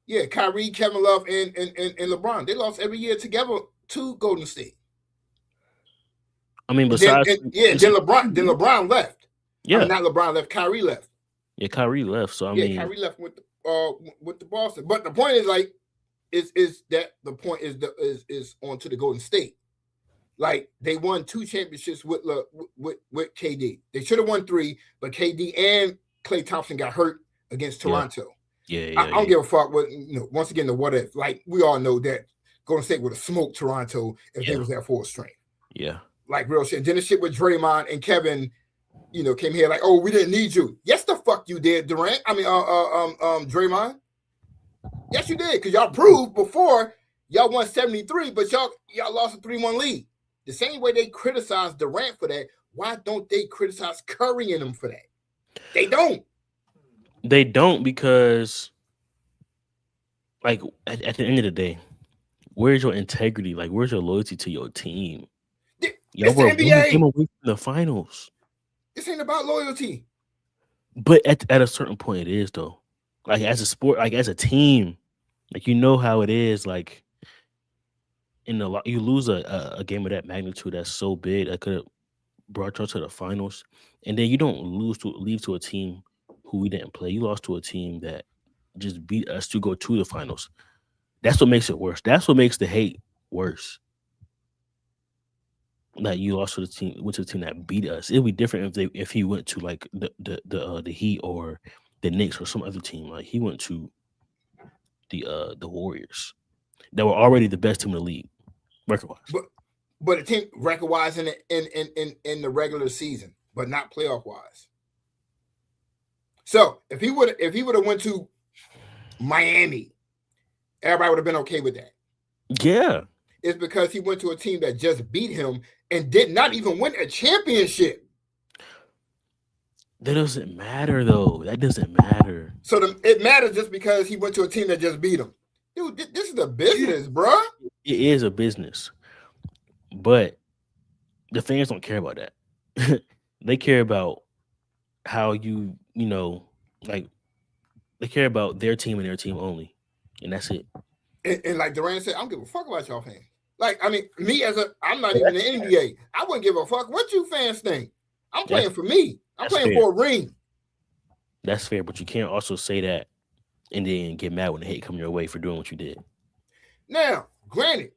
Yeah, Kyrie, Kevin Love, and LeBron. They lost every year together to Golden State. I mean, besides, then LeBron left. Yeah, not LeBron left. Kyrie left. Yeah, Kyrie left. So I mean, Kyrie left with the Boston. But the point is like, is that the point is on to the Golden State. Like they won 2 championships with KD. They should have won 3, but KD and Klay Thompson got hurt against Toronto. Yeah. I don't give a fuck what once again the what if. Like we all know that Golden State would have smoked Toronto if they was at full strength. Yeah. Like real shit. Then the shit with Draymond and Kevin, came here like, oh, we didn't need you. Yes, the fuck you did, Durant. I mean, Draymond. Yes, you did, because y'all proved before y'all won 73, but y'all lost a 3-1 lead. The same way they criticized Durant for that, why don't they criticize Curry and them for that? They don't. They don't because, like, at the end of the day, where's your integrity? Like, where's your loyalty to your team? Y'all were NBA. Came away from the finals. This ain't about loyalty. But at a certain point, it is though. Like as a sport, like as a team, like how it is. Like you lose a game of that magnitude that's so big that could have brought you to the finals, and then you don't leave to a team who we didn't play. You lost to a team that just beat us to go to the finals. That's what makes it worse. That's what makes the hate worse. Like you lost to the team, went to the team that beat us. It'd be different if he went to like the Heat or the Knicks or some other team. Like he went to the Warriors that were already the best team in the league record wise. But a team record wise in the regular season, but not playoff wise. So if he would have went to Miami, everybody would have been okay with that. Yeah. It's because he went to a team that just beat him and did not even win a championship. That doesn't matter, though. That doesn't matter. So it matters just because he went to a team that just beat him. Dude, this is a business, bro. It is a business. But the fans don't care about that. They care about how you know, like, they care about their team and their team only. And that's it. And like Durant said, I don't give a fuck about y'all fans. Like, I mean, I'm not even in the NBA. I wouldn't give a fuck what you fans think. I'm playing for me. I'm playing for a ring. That's fair, but you can't also say that and then get mad when the hate come your way for doing what you did. Now, granted,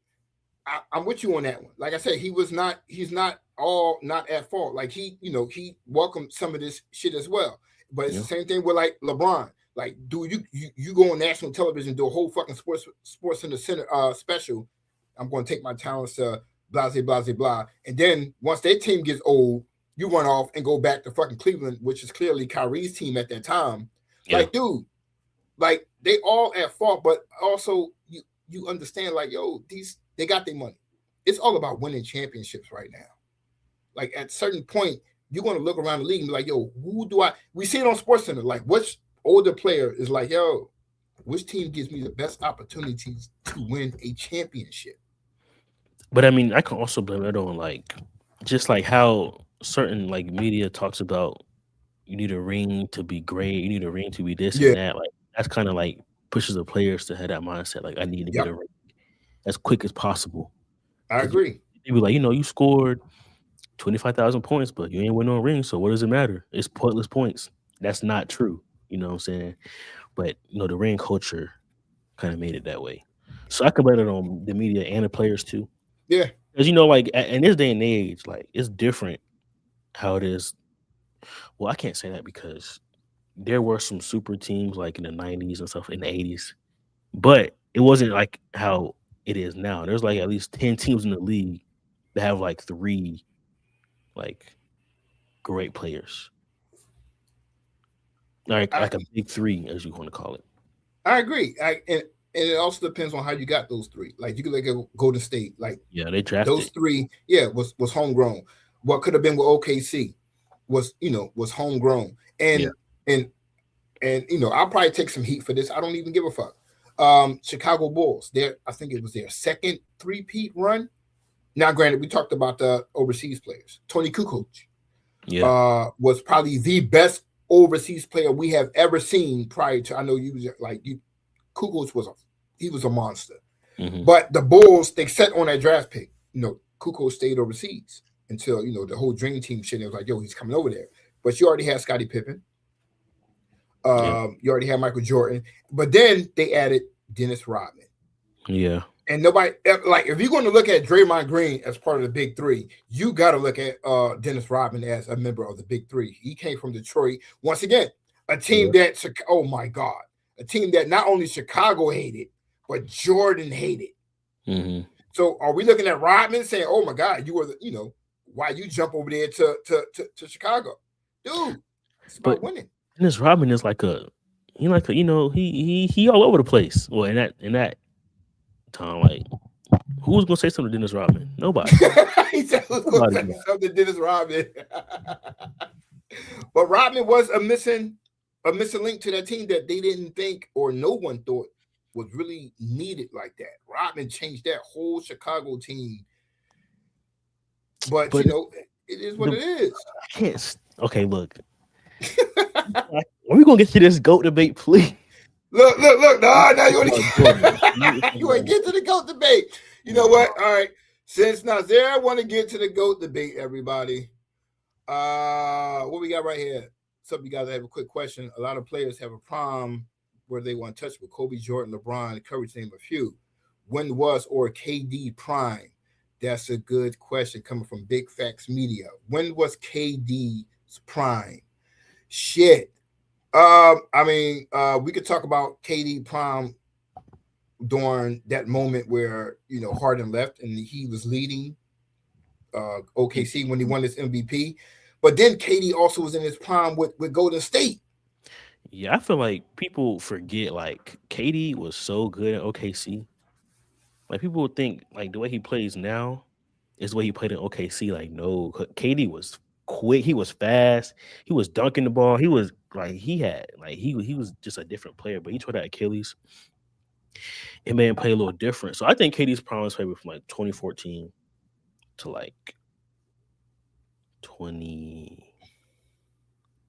I'm with you on that one. Like I said, he's not at fault. Like he welcomed some of this shit as well. But it's the same thing with like LeBron. Like, dude, you go on national television, do a whole fucking sports in the center special. I'm going to take my talents to blah, blah, blah, blah. And then once their team gets old, you run off and go back to fucking Cleveland, which is clearly Kyrie's team at that time. Yeah. Like, dude, like they all at fault, but also you understand, like, yo, they got their money. It's all about winning championships right now. Like at a certain point, you're going to look around the league and be like, yo, we see it on SportsCenter, like which older player is like, yo, which team gives me the best opportunities to win a championship? But I mean, I can also blame it on like just like how certain like media talks about you need a ring to be great, you need a ring to be this and that. Like that's kind of like pushes the players to have that mindset. Like I need to get a ring as quick as possible. I agree. You be like, you scored 25,000 points, but you ain't win no ring. So what does it matter? It's pointless points. That's not true. You know what I'm saying? But the ring culture kind of made it that way. So I can blame it on the media and the players too. Yeah. Because like in this day and age, like it's different how it is. Well, I can't say that because there were some super teams like in the 90s and stuff in the 80s, but it wasn't like how it is now. There's like at least 10 teams in the league that have like 3 like great players. Like a big 3, as you want to call it. I agree. And it also depends on how you got those 3. Like you could look at Golden State. Like they drafted those 3. Yeah, was homegrown. What could have been with OKC was homegrown. And I'll probably take some heat for this. I don't even give a fuck. Chicago Bulls. I think it was their second 3-peat run. Now, granted, we talked about the overseas players. Tony Kukoc was probably the best overseas player we have ever seen prior to. I know Kukoc was a monster. Mm-hmm. But the Bulls, they set on that draft pick. Kukoc stayed overseas until the whole Dream Team shit. It was like, yo, he's coming over there. But you already had Scottie Pippen. You already had Michael Jordan. But then they added Dennis Rodman. Yeah. And nobody, like, if you're going to look at Draymond Green as part of the Big 3, you got to look at Dennis Rodman as a member of the Big 3. He came from Detroit. Once again, a team that, oh my God, a team that not only Chicago hated, but Jordan hated. Mm-hmm. So are we looking at Rodman saying, oh my God, you were why you jump over there to Chicago? Dude, it's about winning. Dennis Rodman is he all over the place. Well, in that time, like, who's gonna say something to Dennis Rodman? Nobody. He said who's gonna say something to Dennis Rodman. But Rodman was a missing link to that team that they didn't think, or no one thought was really needed like that. Rodman changed that whole Chicago team. But it is what it is. I can't. Okay, look. Are we gonna get to this GOAT debate, please? Look. No, you ain't get to the GOAT debate. You know what? All right. Since Nasir want to get to the GOAT debate, everybody. What we got right here? Some of you guys have a quick question. A lot of players have a prime where they want to touch with Kobe, Jordan, LeBron, Curry, to name a few. When was or KD prime? That's a good question coming from Big Facts Media. When was KD's prime? Shit. We could talk about KD prime during that moment where Harden left and he was leading OKC when he won his MVP. But then KD also was in his prime with Golden State. Yeah, I feel like people forget like KD was so good at OKC. Like people would think like the way he plays now is the way he played in OKC. Like no, KD was quick. He was fast. He was dunking the ball. He was like he was just a different player. But he tore that Achilles. It made him play a little different. So I think KD's prime was maybe from like 2014 to like 20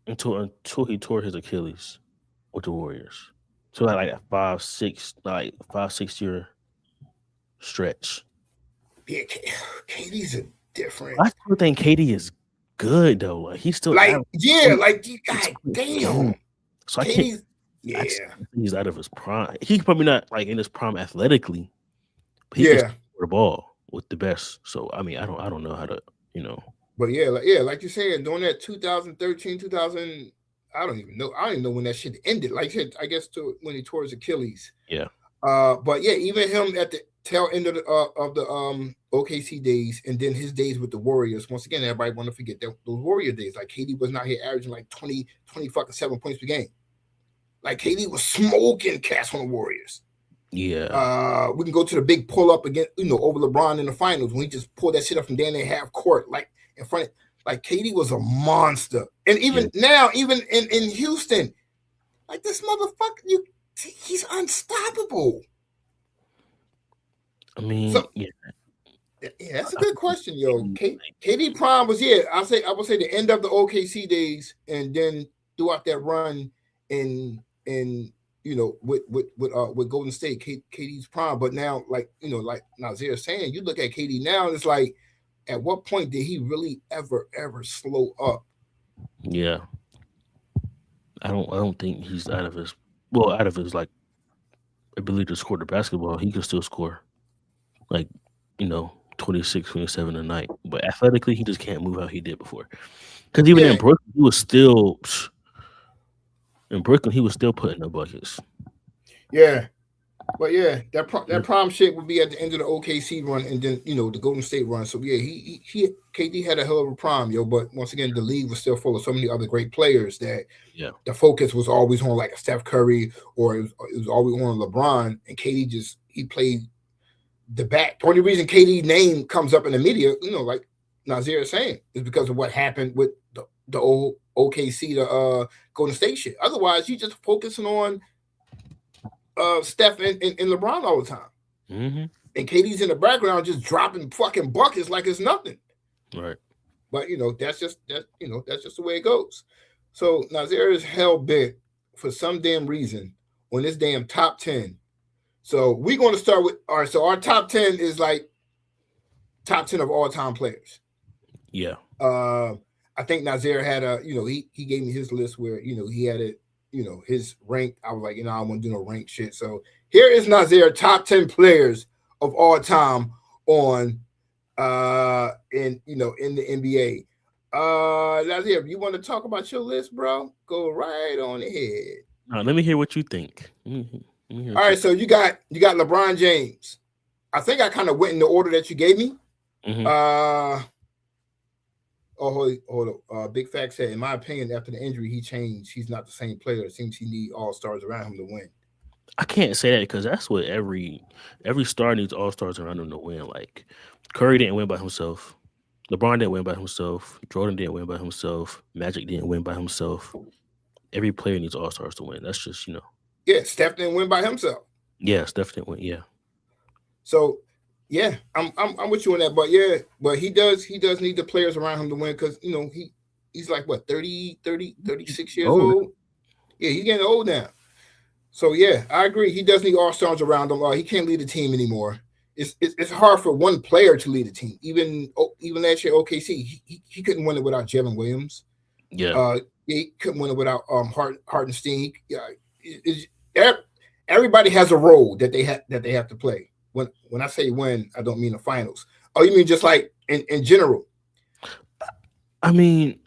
until he tore his Achilles with the Warriors. So like a 5-6 year stretch. Yeah, KD's a different. I still think KD is good though. Like he's still God damn. So KD's, I can't he's out of his prime. He's probably not like in his prime athletically, but he can score the ball with the best. So I mean, I don't know how to, But like you said, during that 2013, 2000, I don't even know when that shit ended. Like I said, I guess when he tore his Achilles. Yeah. But yeah, even him at the tail end of the OKC days, and then his days with the Warriors. Once again, everybody want to forget those Warrior days. Like KD was not here averaging like 20 fucking 7 points per game. Like KD was smoking cats on the Warriors. Yeah. We can go to the big pull up again, over LeBron in the finals when he just pulled that shit up from down there half court, like in front. Like KD was a monster, and even now, even in Houston, like this motherfucker, he's unstoppable. I mean, yeah, that's a good question, yo. KD prime was I would say the end of the OKC days, and then throughout that run with Golden State, KD's prime. But now, like Nasir saying, you look at KD now, and it's like, at what point did he really ever slow up? Yeah, I don't think he's out of his like ability to score the basketball. He can still score, like 26, 27 a night. But athletically, he just can't move how he did before. Because even in Brooklyn, he was still putting up buckets. Yeah. But yeah, that prime shit would be at the end of the OKC run, and then the Golden State run. So yeah, he KD had a hell of a prime, yo. But once again, the league was still full of so many other great players that the focus was always on like a Steph Curry, or it was always on LeBron, and KD he played the back. The only reason KD name comes up in the media, like Nasir is saying, is because of what happened with the old OKC to Golden State shit. Otherwise, you just focusing on Steph and LeBron all the time. Mm-hmm. And KD's in the background just dropping fucking buckets like it's nothing. Right. But that's just the way it goes. So Nasir is hell bent for some damn reason on this damn top 10. So we're going to start with so our top 10 is like top 10 of all time players. Yeah. I think Nasir had he gave me his list where he had it. His rank. I was like, I don't want to do no rank shit. So here is Nasir top 10 players of all time on in the NBA. Nasir, you want to talk about your list, bro? Go right on ahead. Let me hear what you think. All right, so you got LeBron James. I think I kind of went in the order that you gave me. Mm-hmm. Hold on. Big Fact said, in my opinion, after the injury, he changed. He's not the same player. It seems he need all-stars around him to win. I can't say that because that's what every star needs all-stars around him to win. Like Curry didn't win by himself. LeBron didn't win by himself. Jordan didn't win by himself. Magic didn't win by himself. Every player needs all-stars to win. That's just, Yeah, Steph didn't win by himself. Yeah, Steph didn't win. Yeah. So yeah, I'm with you on that, but he does need the players around him to win because he's like what 36 years old. Yeah, he's getting old now. So yeah, I agree. He does need all stars around him. He can't lead the team anymore. It's hard for one player to lead a team. Even last year OKC, he couldn't win it without Jalen Williams. Yeah, he couldn't win it without Hartenstein. Yeah, everybody has a role that they have to play. When I say win, I don't mean the finals. Oh, you mean just like in general? I mean,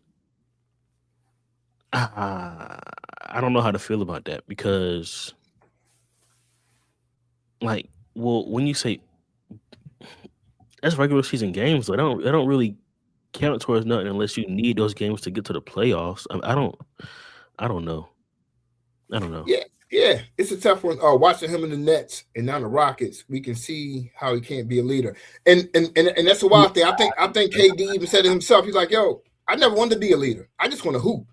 I don't know how to feel about that because, like, well, when you say that's regular season games, though, they don't really count towards nothing unless you need those games to get to the playoffs. I don't know. I don't know. Yeah, yeah, it's a tough one. Watching him in the Nets and now the Rockets, we can see how he can't be a leader, and that's a wild thing. I think KD even said it himself. He's like, "Yo, I never wanted to be a leader. I just want to hoop."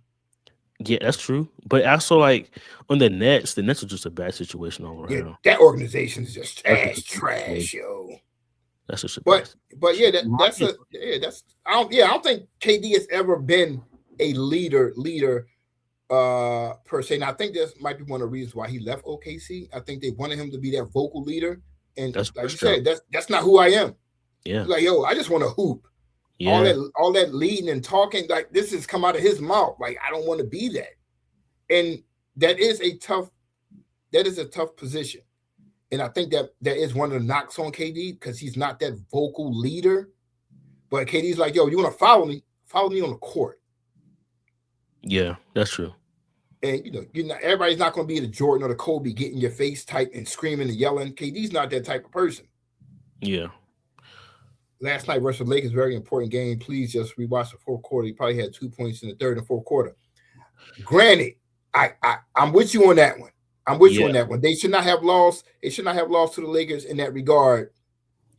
Yeah, that's true. But also, like on the Nets are just a bad situation all Yeah, around. that organization is just That's just a bad trash, situation. yo. That's just a bad. But yeah, that's Rockets, I don't think KD has ever been a leader per se. And I think this might be one of the reasons why he left OKC. I think they wanted him to be that vocal leader, and that's like you true. said, that's not who I am. Yeah, Like, yo, I just want to hoop. yeah, All that leading and talking, like this has come out of his mouth. Like, I don't want to be that. And that is a tough position. And I think that is one of the knocks on KD because he's not that vocal leader. But KD's like, yo, you want to follow me? Follow me on the court. yeah. That's true. And everybody's not going to be the Jordan or the Kobe, getting your face type and screaming and yelling. KD's not that type of person. Yeah. Last night versus the Lakers, very important game. Please just rewatch the fourth quarter. He probably had 2 points in the third and fourth quarter. Granted, I'm with you on that one. You on that one. They should not have lost. They should not have lost to the Lakers in that regard.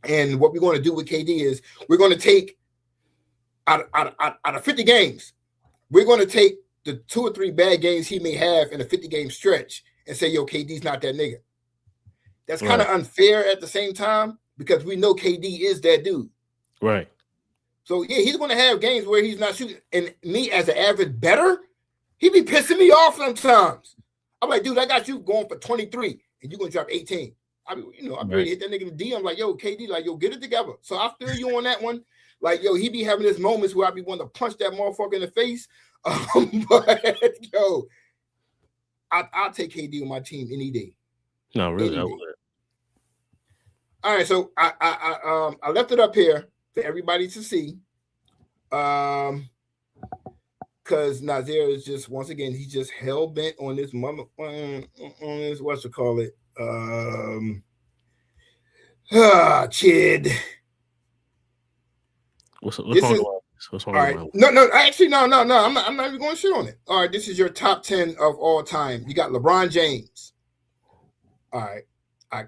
And what we're going to do with KD is we're going to take out of 50 games, we're going to take the 2 or 3 bad games he may have in a 50-game stretch and say, yo, KD's not that nigga. That's kind of unfair at the same time because we know KD is that dude. Right. So, yeah, he's going to have games where he's not shooting. And me as an average bettor, he be pissing me off sometimes. I'm like, dude, I got you going for 23 and you're going to drop 18. I'm ready to hit that nigga in the DM. Like, yo, KD, like, yo, get it together. So I feel you on that one. Like, yo, he be having his moments where I be wanting to punch that motherfucker in the face. But, yo, I'll take KD on my team any day. No, really, I would. All right, so I left it up here for everybody to see. Because Nasir is just, once again, he's just hell bent on this what's to call it? Chid. What's wrong? All right. No. Actually, no. I'm not even going to shit on it. All right. This is your top 10 of all time. You got LeBron James. All right. I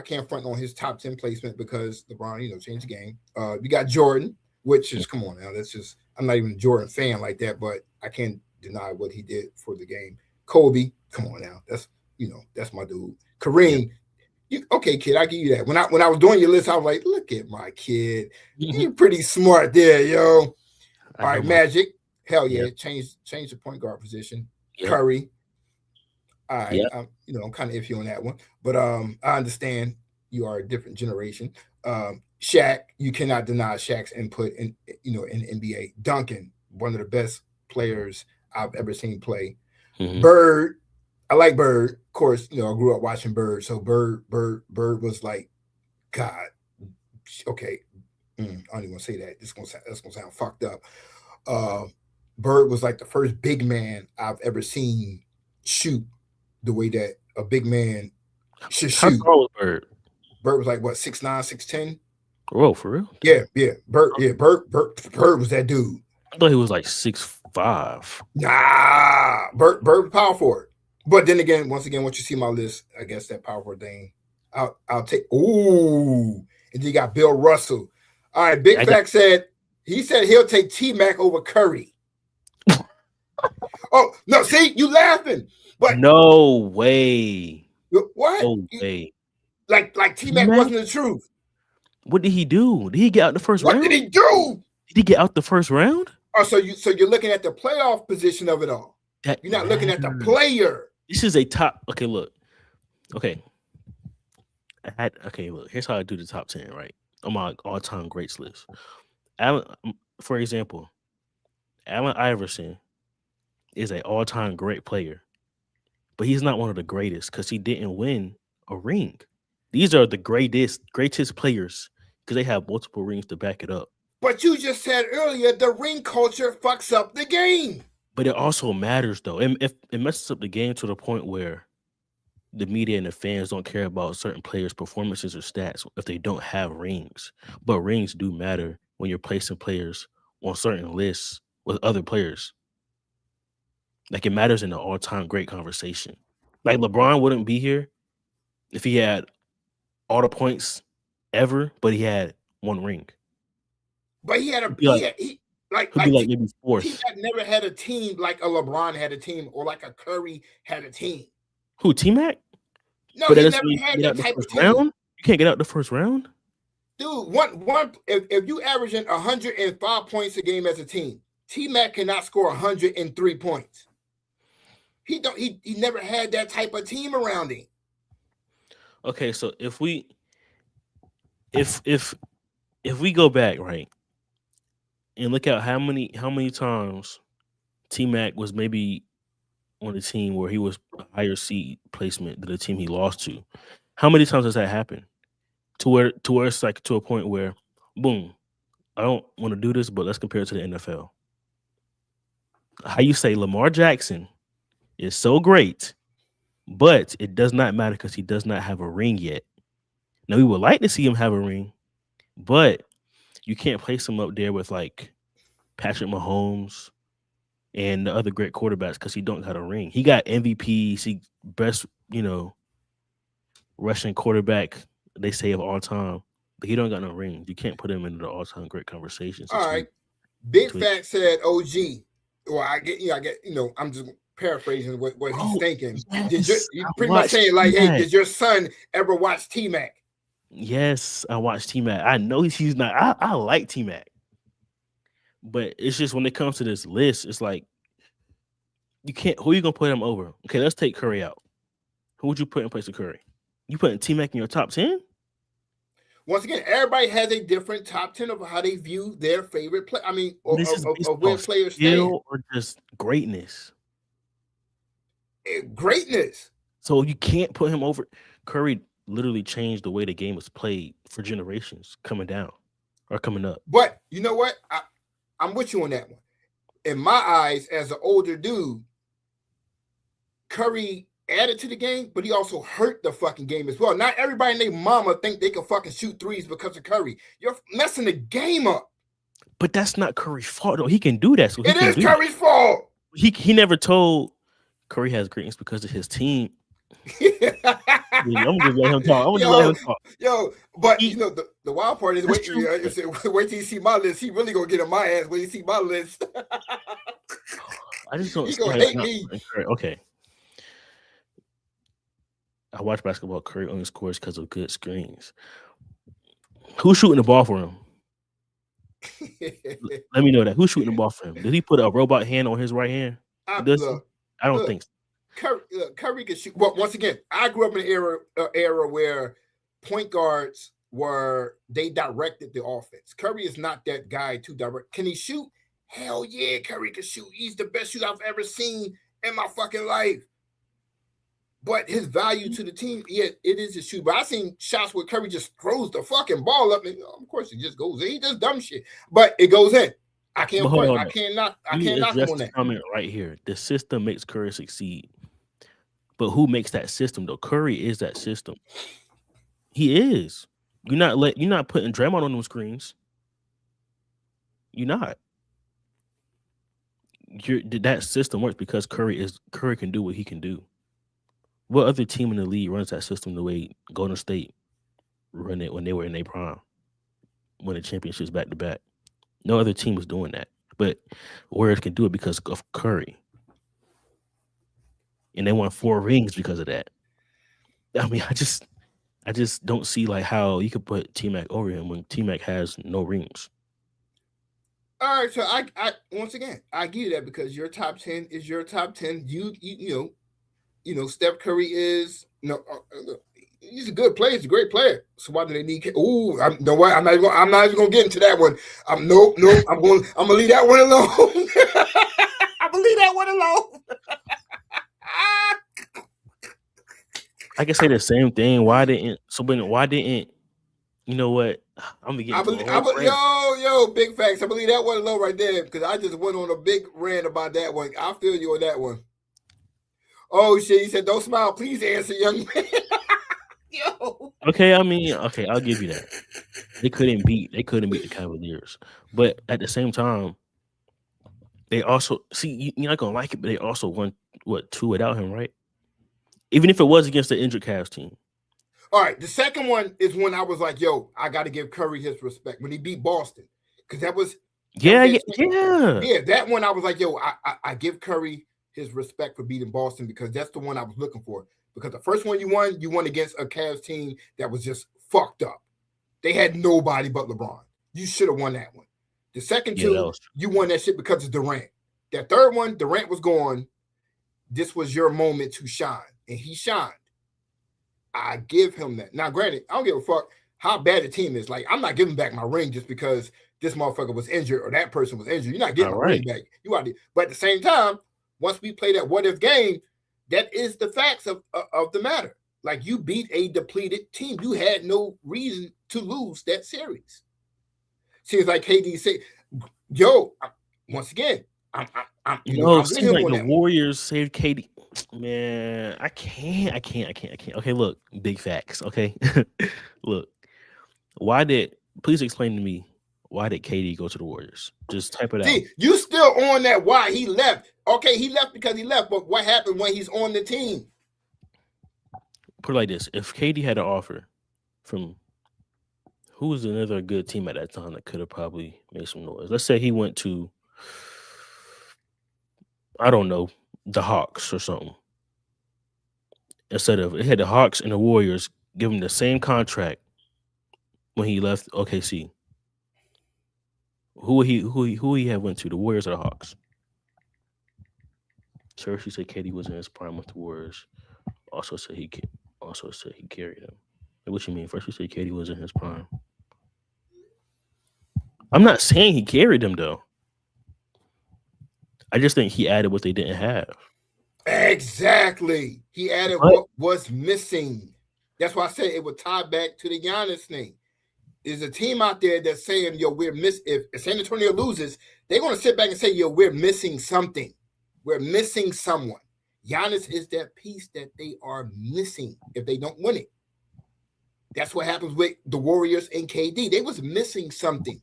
can't front on his top 10 placement because LeBron, changed the game. You got Jordan, which is, come on now. That's just, I'm not even a Jordan fan like that, but I can't deny what he did for the game. Kobe, come on now. That's, that's my dude. Kareem. Okay, kid, I give you that. When I was doing your list, I was like, look at my kid. You're pretty smart there, yo. All right, Magic. Hell yeah. Change the point guard position. Yep. Curry. All right. Yep. I'm kind of iffy on that one. But I understand you are a different generation. Shaq, you cannot deny Shaq's input in NBA. Duncan, one of the best players I've ever seen play. Mm-hmm. Bird. I like Bird. Of course, I grew up watching Bird. So Bird was like, God, okay. I don't even want to say that. That's gonna sound fucked up. Bird was like the first big man I've ever seen shoot the way that a big man should shoot. How tall was Bird? Bird was like what, 6'9", 6'10"? Oh, for real? Yeah. Bird was that dude. I thought he was like 6'5". Nah, Bird was power forward. But then again, once again, once you see my list, I guess that power forward thing, I'll take. Ooh, and then you got Bill Russell. All right, Big Fact said he'll take T-Mac over Curry. Oh no! See, you laughing, but no way. What? No way. Like T-Mac wasn't the truth. What did he do? Did he get out the first round? What did he do? Did he get out the first round? Oh, so you're looking at the playoff position of it all. You're not looking at the player. This is a top. Okay, look. Okay. Look. Here's how I do the top 10, right? On my all-time greats list. For example, Allen Iverson is an all-time great player, but he's not one of the greatest because he didn't win a ring. These are the greatest players because they have multiple rings to back it up. But you just said earlier the ring culture fucks up the game. But it also matters though. If it messes up the game to the point where the media and the fans don't care about certain players' performances or stats if they don't have rings. But rings do matter when you're placing players on certain lists with other players. Like it matters in the all-time great conversation. Like LeBron wouldn't be here if he had all the points ever, but he had one ring. But he had a Could be like maybe fourth. He had never had a team like a LeBron had a team or like a Curry had a team. Who, T-Mac? No, But he that never doesn't had get that out the type of first team. round? You can't get out the first round? Dude, if you averaging 105 points a game as a team, T-Mac cannot score 103 points. He never had that type of team around him. Okay, so if we go back, right, and look at how many times T-Mac was maybe on a team where he was a higher seed placement than the team he lost to. How many times does that happen? To where it's like to a point where, boom, I don't want to do this, but let's compare it to the NFL. How you say Lamar Jackson is so great, but it does not matter because he does not have a ring yet. Now we would like to see him have a ring, but you can't place him up there with like Patrick Mahomes and the other great quarterbacks because he don't got a ring. He got MVP, he best, rushing quarterback, they say, of all time. But he don't got no rings. You can't put him into the all-time great conversations. All right. Big Fat said OG. Well, I get, I'm just paraphrasing what he's thinking. Yes, You pretty much saying like, hey, did your son ever watch T-Mac? Yes, I watched T-Mac. I know he's not. I like T-Mac. But it's just when it comes to this list, it's like you can't. Who are you gonna put him over? Okay, let's take Curry out. Who would you put in place of Curry? You putting T-Mac in your top 10? Once again, everybody has a different top 10 of how they view their favorite play. I mean, or where players stand. Or just greatness. Greatness. So you can't put him over. Curry literally changed the way the game was played for generations coming down or coming up. But you know what? I'm with you on that one. In my eyes, as an older dude, Curry added to the game, but he also hurt the fucking game as well. Not everybody and their mama think they can fucking shoot threes because of Curry. You're messing the game up. But that's not Curry's fault, though. He can do that. So it is Curry's fault. He never told Curry has greatness because of his team. I'm just letting him talk. But the wild part is wait till you see my list. He really gonna get on my ass when you see my list. I just don't. He gonna hate me. Okay. I watch basketball. Curry only scores because of good screens. Who's shooting the ball for him? Let me know that. Who's shooting the ball for him? Did he put a robot hand on his right hand? I don't think so. Curry can shoot. Well, once again, I grew up in an era where point guards they directed the offense. Curry is not that guy to direct. Can he shoot? Hell yeah, Curry can shoot. He's the best shooter I've ever seen in my fucking life. But his value to the team, it is a shoot. But I seen shots where Curry just throws the fucking ball up, and of course it just goes in. He does dumb shit, but it goes in. I can't knock him on that. Comment right here. The system makes Curry succeed, but who makes that system though? Curry is that system. He is. You're not putting Draymond on those screens. You're not. That system works because Curry can do what he can do. What other team in the league runs that system the way Golden State run it when they were in their prime, winning championships back to back? No other team was doing that. But Warriors can do it because of Curry. And they won 4 rings because of that. I mean, I just don't see like how you could put T-Mac over him when T-Mac has no rings. All right, so I once again I give you that because your top 10 is your top 10. Steph Curry is he's a good player. He's a great player. So why do they need? I'm not even gonna get into that one. Nope. I'm gonna leave that one alone. I'm gonna leave that one alone. I can say the same thing. Why didn't You know what? I'm gonna get I into believe, a whole rant. yo, big facts. I believe that one low right there because I just went on a big rant about that one. I feel you on that one. Oh shit! He said, "Don't smile, please answer, young man." Yo. Okay, I mean, okay, I'll give you that. They couldn't beat the Cavaliers, but at the same time, they also you're not gonna like it, but they also won what 2 without him, right? Even if it was against the injured Cavs team. All right, the second one is when I was like, "Yo, I got to give Curry his respect when he beat Boston," because that was Yeah. that one I was like, "Yo, I give Curry his respect for beating Boston because that's the one I was looking for." Because the first one you won against a Cavs team that was just fucked up. They had nobody but LeBron. You should have won that one. The second Yeah, that two, was true. you won that shit because of Durant. That third one, Durant was gone. This was your moment to shine, and he shined. I give him that. Now, granted, I don't give a fuck how bad the team is. Like, I'm not giving back my ring just because this motherfucker was injured or that person was injured. You're not getting All my ring back. You are. But at the same time, once we play that what if game, that is the facts of the matter. Like, you beat a depleted team. You had no reason to lose that series. Seems like KD said, "Yo, once again, I'm I'm it with seems him like on the that one." Warriors saved KD. Man, I can't. Okay, look, big facts. Okay, look, please explain to me why did KD go to the Warriors? Just type it out. See, you still on that why he left. Okay, he left because he left, but what happened when he's on the team? Put it like this: if KD had an offer from who was another good team at that time that could have probably made some noise? Let's say he went to, I don't know, the Hawks or something. Instead of it had the Hawks and the Warriors give him the same contract when he left OKC. Who he had went to? The Warriors or the Hawks? First, you said KD was in his prime with the Warriors. Also said he carried him. What you mean? First, you said KD was in his prime. I'm not saying he carried them though. I just think he added what they didn't have. Exactly. He added what was missing. That's why I said it would tie back to the Giannis thing. There's a team out there that's saying, "Yo, if San Antonio loses, they're going to sit back and say, yo, we're missing something. We're missing someone." Giannis is that piece that they are missing if they don't win it. That's what happens with the Warriors and KD. They was missing something.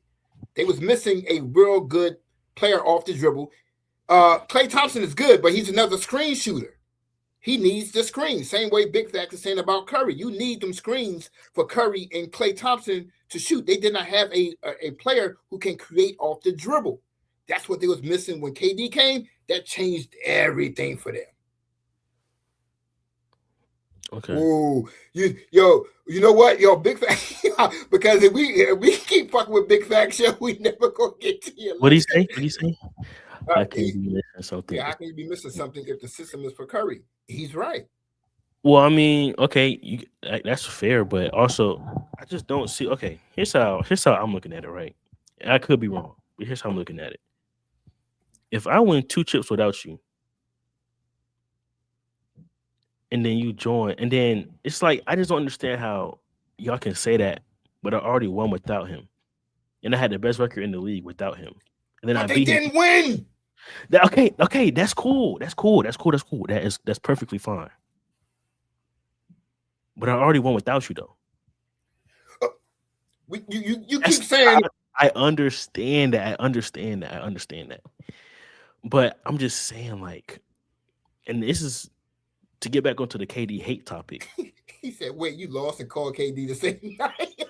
They was missing a real good player off the dribble. Klay Thompson is good, but he's another screen shooter. He needs the screen. Same way Big Fact is saying about Curry. You need them screens for Curry and Klay Thompson to shoot. They did not have a player who can create off the dribble. That's what they was missing when KD came. That changed everything for them. Okay. Oh, you know what? Yo, Big Fact, because if we keep fucking with Big Fact show, we never gonna get to you. What do you say? I can't be missing something. Yeah, I can be missing something if the system is for Curry. He's right. Well, I mean, okay, that's fair, but also I just don't see. Okay, here's how I'm looking at it. Right, I could be wrong, but here's how I'm looking at it. If I win 2 chips without you, and then you join, and then it's like I just don't understand how y'all can say that, but I already won without him, and I had the best record in the league without him, and then But I they beat didn't him. win. Okay, that's cool. That's perfectly fine. But I already won without you, though. You keep saying. I understand that. I understand that. But I'm just saying, like, and this is to get back onto the KD hate topic. He said, "Wait, you lost and called KD the same night."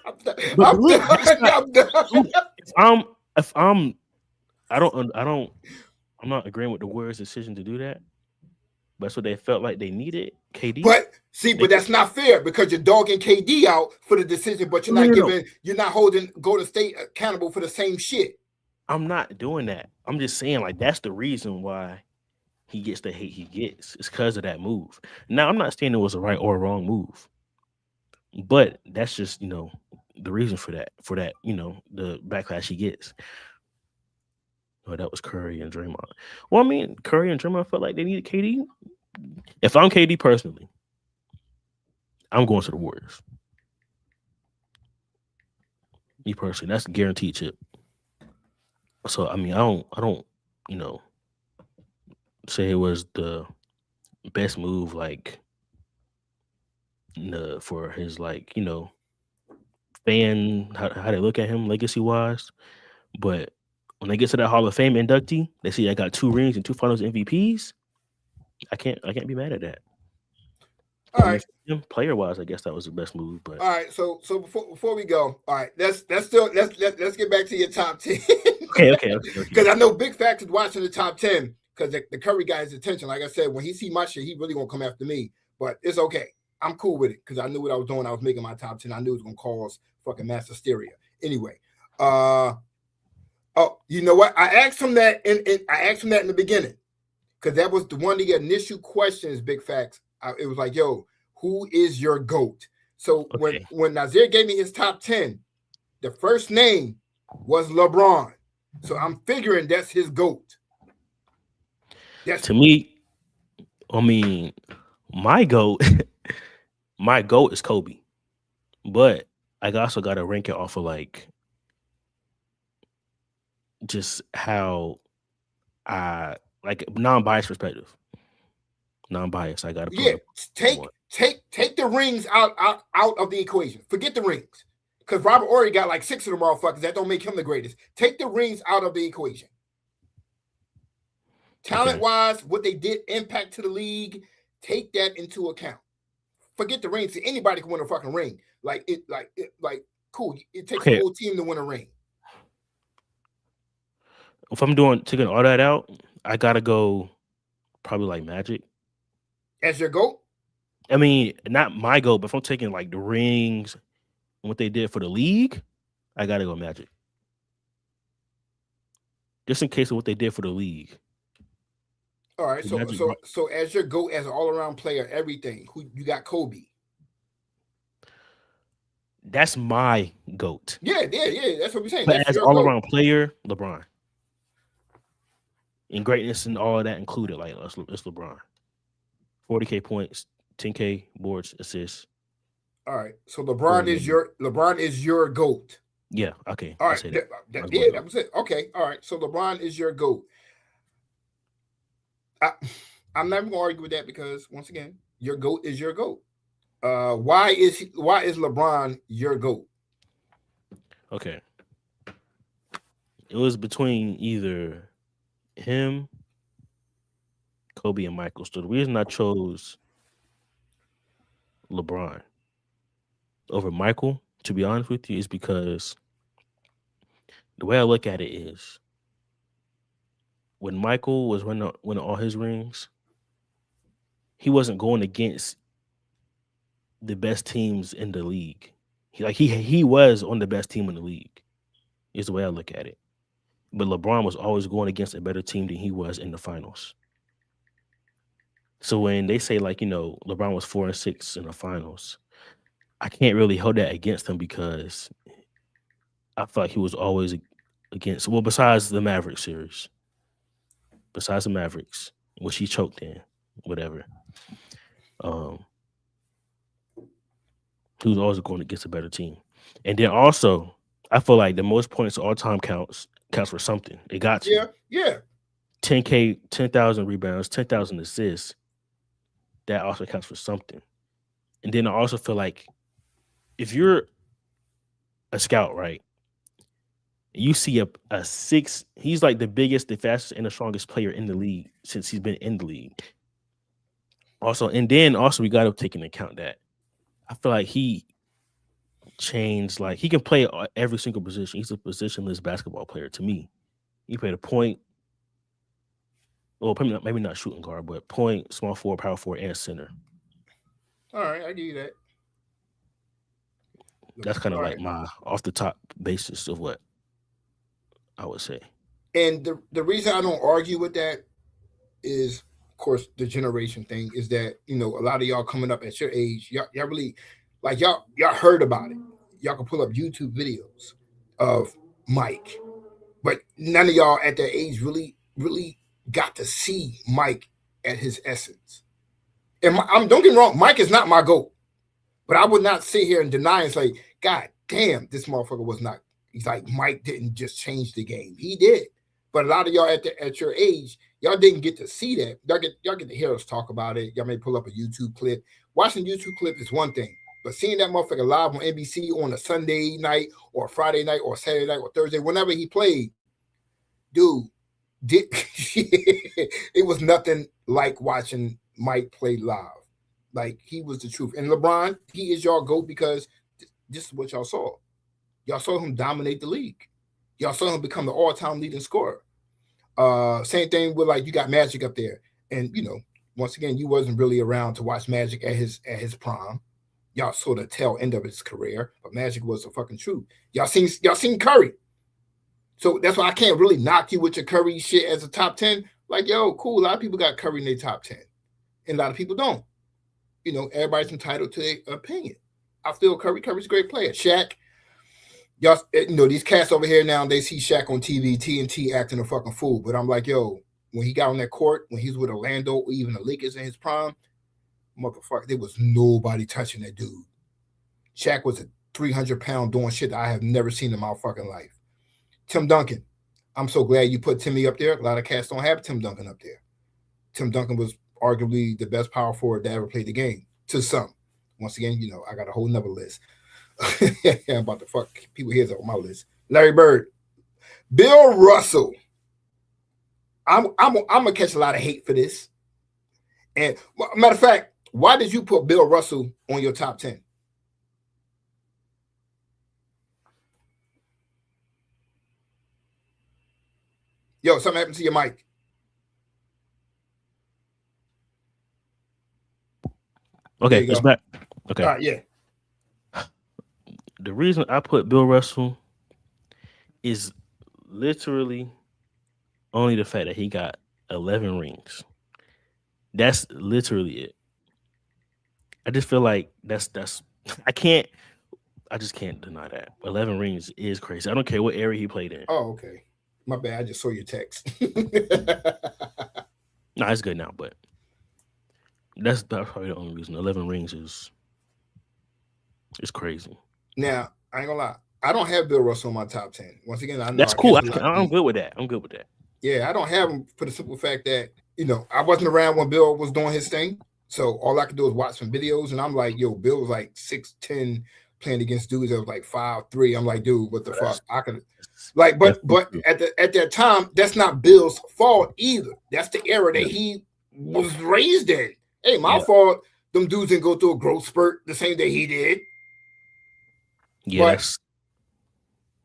I'm not agreeing with the Warriors' decision to do that. But that's what they felt like they needed, KD. But that's not fair because you're dogging KD out for the decision, but you're not holding Golden State accountable for the same shit. I'm not doing that. I'm just saying, like, that's the reason why he gets the hate he gets. It's because of that move. Now, I'm not saying it was a right or a wrong move, but that's just, the reason for that, the backlash he gets. Oh, that was Curry and Draymond. Well, I mean, Curry and Draymond felt like they needed KD. If I'm KD personally, I'm going to the Warriors. Me personally, that's a guaranteed chip. So I mean, I don't, you know, say it was the best move, like for his like fan how they look at him legacy wise. But when they get to that Hall of Fame inductee, they see I got 2 rings and 2 Finals MVPs. I can't be mad at that. All I mean, right. player wise, I guess that was the best move. But All right. So before we go, all right, let's get back to your top 10. okay. Because I know Big Facts is watching the top 10 because the Curry guy's attention. Like I said, when he see my shit, he really gonna come after me. But it's okay. I'm cool with it because I knew what I was doing. I was making my top 10. I knew it was gonna cause fucking mass hysteria. Anyway, oh, you know what? I asked him that in the beginning because that was one of the initial questions. Big Facts. It was like, yo, who is your GOAT? So okay. when Nasir gave me his top 10, the first name was LeBron. So I'm figuring that's his GOAT. To me, I mean, my GOAT is Kobe. But I also got to rank it off of like just how I like non-biased perspective. Non-biased. I got to put take the rings out of the equation. Forget the rings. Because Robert Horry got like 6 of them motherfuckers. That don't make him the greatest. Take the rings out of the equation. Talent-wise, what they did impact to the league, take that into account. Forget the rings. Anybody can win a fucking ring. Cool. It takes a whole team to win a ring. If I'm taking all that out, I gotta go probably like Magic. As your GOAT? I mean, not my GOAT, but if I'm taking like the rings and what they did for the league, I gotta go Magic. Just in case of what they did for the league. All right, so as your GOAT, as an all-around player, everything, who you got? Kobe. That's my GOAT. Yeah. That's what we're saying. But that's as all-around player, LeBron. And greatness and all of that included, like it's LeBron. 40K points, 10K boards, assists. All right, so LeBron is your GOAT. Yeah. Okay. All right. That was it. Okay. All right. So LeBron is your GOAT. I'm never gonna argue with that because once again, your GOAT is your GOAT. Why is LeBron your GOAT? Okay. It was between either him, Kobe, and Michael. So the reason I chose LeBron over Michael, to be honest with you, is because the way I look at it is when Michael was winning all his rings, he wasn't going against the best teams in the league. He was on the best team in the league, is the way I look at it. But LeBron was always going against a better team than he was in the finals. So when they say LeBron was 4-6 in the finals, I can't really hold that against him because I felt like he was always against. Well, besides the Mavericks series, which he choked in, whatever. He was always going against a better team. And then also, I feel like the most points all time counts for something. It got to. Yeah. 10K, 10,000 rebounds, 10,000 assists. That also counts for something. And then I also feel like if you're a scout, right? You see a 6, he's like the biggest, the fastest, and the strongest player in the league since he's been in the league. Also, we got to take into account that I feel like he changed, like he can play every single position. He's a positionless basketball player to me. He played a point, well, maybe not shooting guard, but point, small forward, power forward, and center. All right, I give you that. That's kind of like my off the top basis of what I would say. And the reason I don't argue with that is, of course, the generation thing is that, a lot of y'all coming up at your age, y'all really, like y'all heard about it. Y'all can pull up YouTube videos of Mike, but none of y'all at that age really got to see Mike at his essence. And don't get me wrong, Mike is not my GOAT, but I would not sit here and deny and say, God damn, this motherfucker was not He's like, Mike didn't just change the game. He did. But a lot of y'all at your age, y'all didn't get to see that. Y'all get to hear us talk about it. Y'all may pull up a YouTube clip. Watching YouTube clip is one thing. But seeing that motherfucker live on NBC on a Sunday night or Friday night or Saturday night or Thursday, whenever he played, dude, it was nothing like watching Mike play live. Like, he was the truth. And LeBron, he is y'all GOAT because this is what y'all saw. Y'all saw him dominate the league. Y'all saw him become the all-time leading scorer. Same thing with, like, you got Magic up there. And, you know, once again, you wasn't really around to watch Magic at his prime. Y'all saw the tail end of his career, but Magic was the fucking truth. Y'all seen Curry. So that's why I can't really knock you with your Curry shit as a top 10. Like, yo, cool. A lot of people got Curry in their top 10. And a lot of people don't. You know, everybody's entitled to their opinion. I feel Curry's a great player. Shaq, y'all, you know, these cats over here now, they see Shaq on TV, TNT acting a fucking fool. But I'm like, yo, when he got on that court, when he was with Orlando or even the Lakers in his prime, motherfucker, there was nobody touching that dude. Shaq was a 300-pound doing shit that I have never seen in my fucking life. Tim Duncan, I'm so glad you put Timmy up there. A lot of cats don't have Tim Duncan up there. Tim Duncan was arguably the best power forward that ever played the game, to some. Once again, you know, I got a whole nother list. I'm about to fuck people here's on my list. Larry Bird, Bill Russell. I'm gonna catch a lot of hate for this. And matter of fact, why did you put Bill Russell on your top 10? Yo, something happened to your mic. Okay, it's back. Okay. All right, yeah. The reason I put Bill Russell is literally only the fact that he got 11 rings. That's literally it. I just feel like that's I just can't deny that. 11 rings is crazy. I don't care what area he played in. Oh, okay. My bad. I just saw your text. No, it's good now, but that's probably the only reason. 11 rings is crazy. Now, I ain't gonna lie. I don't have Bill Russell on my top 10. Once again, I know that's cool. I'm good with that. I'm good with that. Yeah, I don't have him for the simple fact that, you know, I wasn't around when Bill was doing his thing. So all I could do is watch some videos, and I'm like, yo, Bill was like 6'10", playing against dudes that was like 5'3". I'm like, dude, what the fuck? I could like, but at that time, that's not Bill's fault either. That's the era that he was raised in. Hey, my fault. Them dudes didn't go through a growth spurt the same day he did. Yes.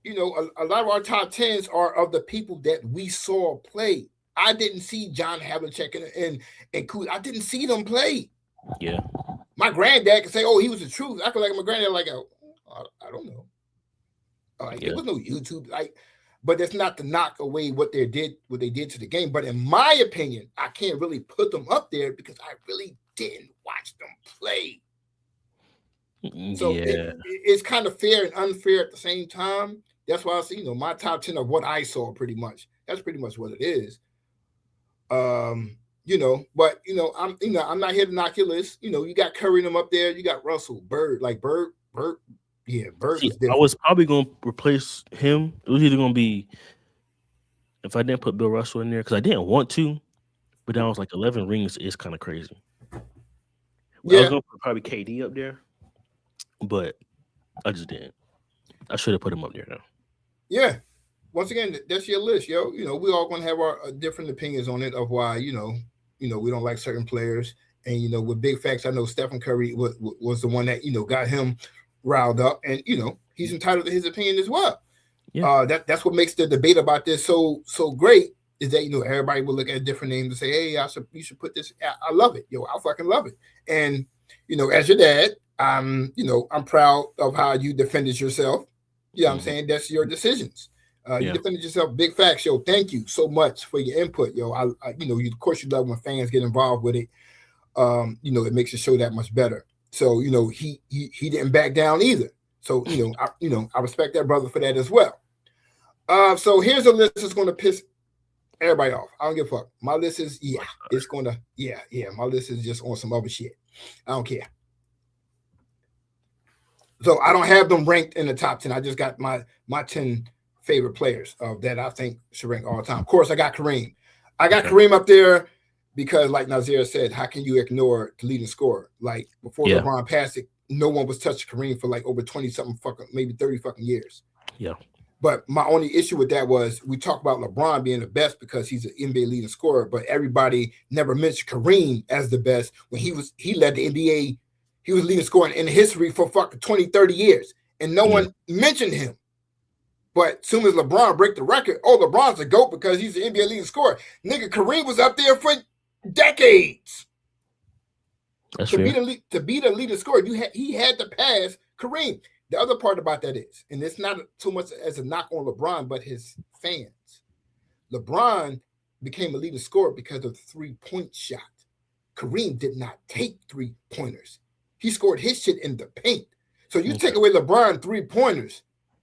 But, you know, a lot of our top 10s are of the people that we saw play. I didn't see John Havlicek and Kuz. I didn't see them play. Yeah. My granddad could say, "Oh, he was the truth." I could like my granddad, like, I don't know. There was no YouTube, but that's not to knock away what they did to the game. But in my opinion, I can't really put them up there because I really didn't watch them play. So it's kind of fair and unfair at the same time. That's why I say, you know, my top 10 of what I saw pretty much. That's pretty much what it is. You know, but you know, I'm not here to knock your list. You know, you got Curry them up there, you got Russell, Bird, Bird. Yeah, Bird was different. I was probably gonna replace him. It was either gonna be if I didn't put Bill Russell in there, because I didn't want to, but then I was like 11 rings is kind of crazy. I was gonna put probably KD up there, but I just didn't. I should have put him up there now. Yeah. Once again, that's your list, yo. You know, we all gonna have our different opinions on it of why, you know, we don't like certain players. And you know, with big facts, I know Stephen Curry was the one that, you know, got him riled up, and you know, he's entitled to his opinion as well. Yeah. That's what makes the debate about this so great, is that, you know, everybody will look at different names and say, hey, you should put this. I love it, yo. I fucking love it. And you know, as your dad, you know, I'm proud of how you defended yourself. You know what I'm saying? That's your decisions. You defended yourself. Big facts, yo. Thank you so much for your input, yo. I you know, of course, you love when fans get involved with it. You know, it makes the show that much better. So, you know, he didn't back down either. So, you know, I respect that brother for that as well. So here's a list that's going to piss everybody off. I don't give a fuck. My list is it's going to my list is just on some other shit. I don't care. So I don't have them ranked in the top 10. I just got my 10 favorite players that I think should rank all the time. Of course, I got Kareem. I got Kareem up there because, like Nasir said, how can you ignore the leading scorer? Like before LeBron passed it, no one was touching Kareem for like over 20-something fucking, maybe 30 fucking years. Yeah. But my only issue with that was we talk about LeBron being the best because he's an NBA leading scorer, but everybody never mentioned Kareem as the best when he led the NBA. He was leading scorer in history for fucking 20, 30 years, and no one mentioned him. But as soon as LeBron break the record, LeBron's a GOAT because he's the NBA leading scorer. Nigga, Kareem was up there for decades. That's to fair. be the leading scorer, he had to pass Kareem. The other part about that is, and it's not too much as a knock on LeBron, but his fans. LeBron became a leading scorer because of the 3-point shot. Kareem did not take 3-pointers. He scored his shit in the paint. So you take away LeBron 3-pointers,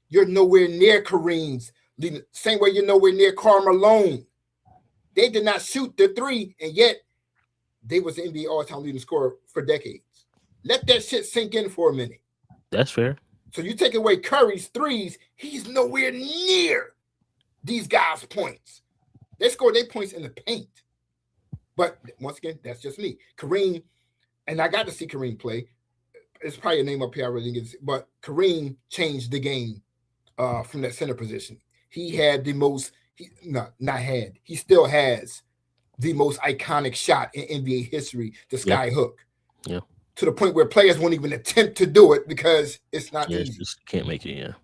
you're nowhere near Kareem's leading. Same way you're nowhere near Karl Malone. They did not shoot the 3, and yet they was the NBA all-time leading scorer for decades. Let that shit sink in for a minute. That's fair. So you take away Curry's 3s, he's nowhere near these guys' points. They score their points in the paint. But once again, that's just me. Kareem, and I got to see Kareem play. It's probably a name up here I really didn't get, but Kareem changed the game from that center position. He had the most, he still has the most iconic shot in NBA history, the sky hook. Yeah. To the point where players won't even attempt to do it because it's not easy. Just can't make it,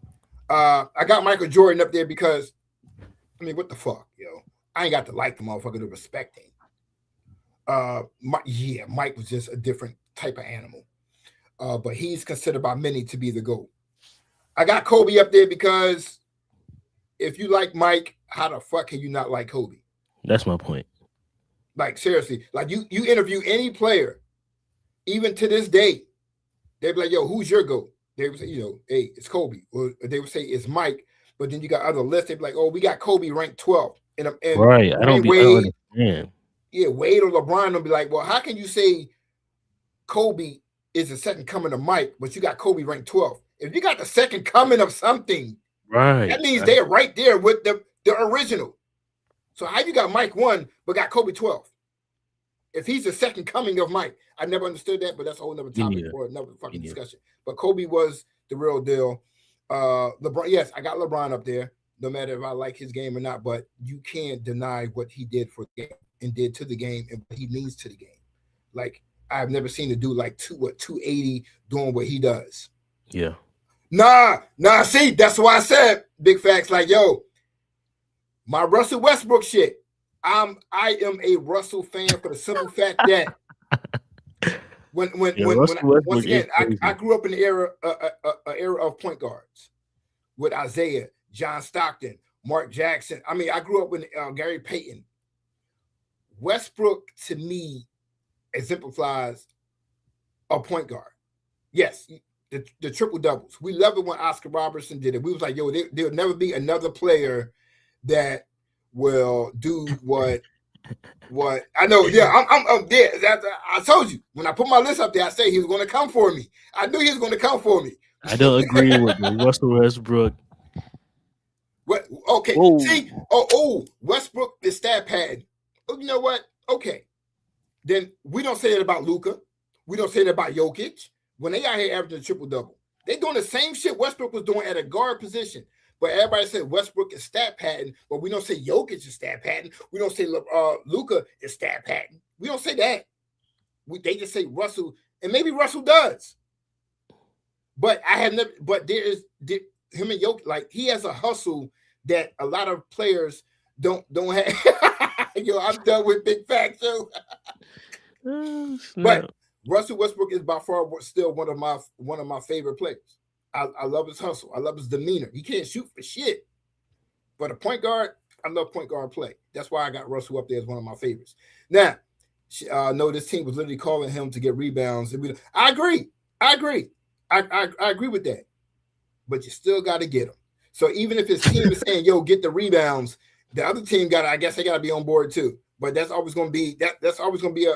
I got Michael Jordan up there because, I mean, what the fuck, yo? I ain't got to like the motherfucker to respect him. Mike was just a different type of animal. But he's considered by many to be the GOAT. I got Kobe up there because if you like Mike, how the fuck can you not like Kobe? That's my point. Like, seriously, like you interview any player, even to this day, they'd be like, yo, who's your GOAT? They would say, hey, it's Kobe. Or they would say it's Mike. But then you got other lists. They'd be like, oh, we got Kobe ranked 12. And right. I don't understand. Yeah, Wade or LeBron will be like, well, how can you say Kobe is the second coming of Mike, but you got Kobe ranked 12? If you got the second coming of something, right, that means they're right there with the original. So how you got Mike 1, but got Kobe 12? If he's the second coming of Mike, I never understood that, but that's a whole nother topic for another fucking discussion. But Kobe was the real deal. LeBron, yes, I got LeBron up there, no matter if I like his game or not, but you can't deny what he did for the game and did to the game and what he means to the game. Like, I've never seen a dude like 280 doing what he does. Yeah. Nah, see, that's why I said, big facts, like, yo, my Russell Westbrook shit. I am a Russell fan for the simple fact that when once again, I grew up in the era of point guards with Isaiah, John Stockton, Mark Jackson. I mean, I grew up with Gary Payton. Westbrook to me exemplifies a point guard. Yes, the triple doubles. We loved it when Oscar Robertson did it. We was like, yo, there'll never be another player that will do what I know. Yeah, I'm there. I told you when I put my list up there, I said he was going to come for me. I knew he was going to come for me. I don't agree with Russell Westbrook. What? Okay. Whoa. See, Westbrook is stat padding. You know what? Okay. Then we don't say that about Luka. We don't say that about Jokic. When they out here averaging a triple double, they doing the same shit Westbrook was doing at a guard position. But everybody said Westbrook is stat padding, but we don't say Jokic is stat padding. We don't say Luka is stat padding. We don't say that. They just say Russell, and maybe Russell does. But I have never. But him and Jokic, like he has a hustle that a lot of players don't have. Yo, I'm done with big facts, yo. But Russell Westbrook is by far still one of my favorite players. I love his hustle. I love his demeanor. He can't shoot for shit. But a point guard, I love point guard play. That's why I got Russell up there as one of my favorites. Now, no, this team was literally calling him to get rebounds. I agree. I agree with that. But you still got to get them. So even if his team is saying, yo, get the rebounds, the other team I guess they got to be on board too. But that's always going to be that's always going to be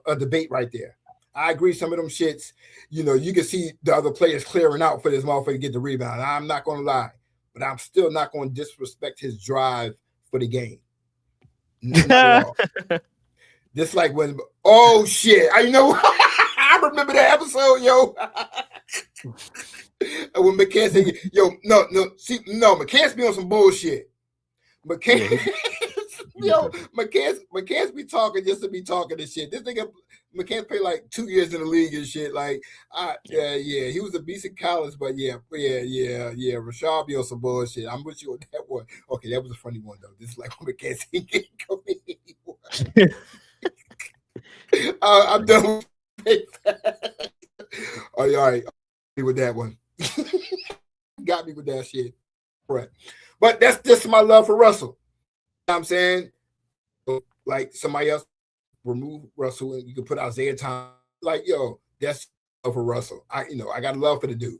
a debate right there. I agree. Some of them shits, you can see the other players clearing out for this motherfucker to get the rebound. I'm not going to lie, but I'm still not going to disrespect his drive for the game. Not at all. Just like when, oh shit, I remember that episode, yo. When McCann said, yo, McCann's be on some bullshit. McCann's be talking just to be talking this shit. This nigga McCann played like 2 years in the league and shit. Like, he was a beast in college, but Rashad be on some bullshit. I'm with you on that one. Okay, that was a funny one though. This is like when McCann said, I'm done with all right. With that one. Got me with that shit. Right. But that's just my love for Russell. You know what I'm saying? Like somebody else remove Russell and you can put Isaiah Thomas. Like, yo, that's love for Russell. I got love for the dude.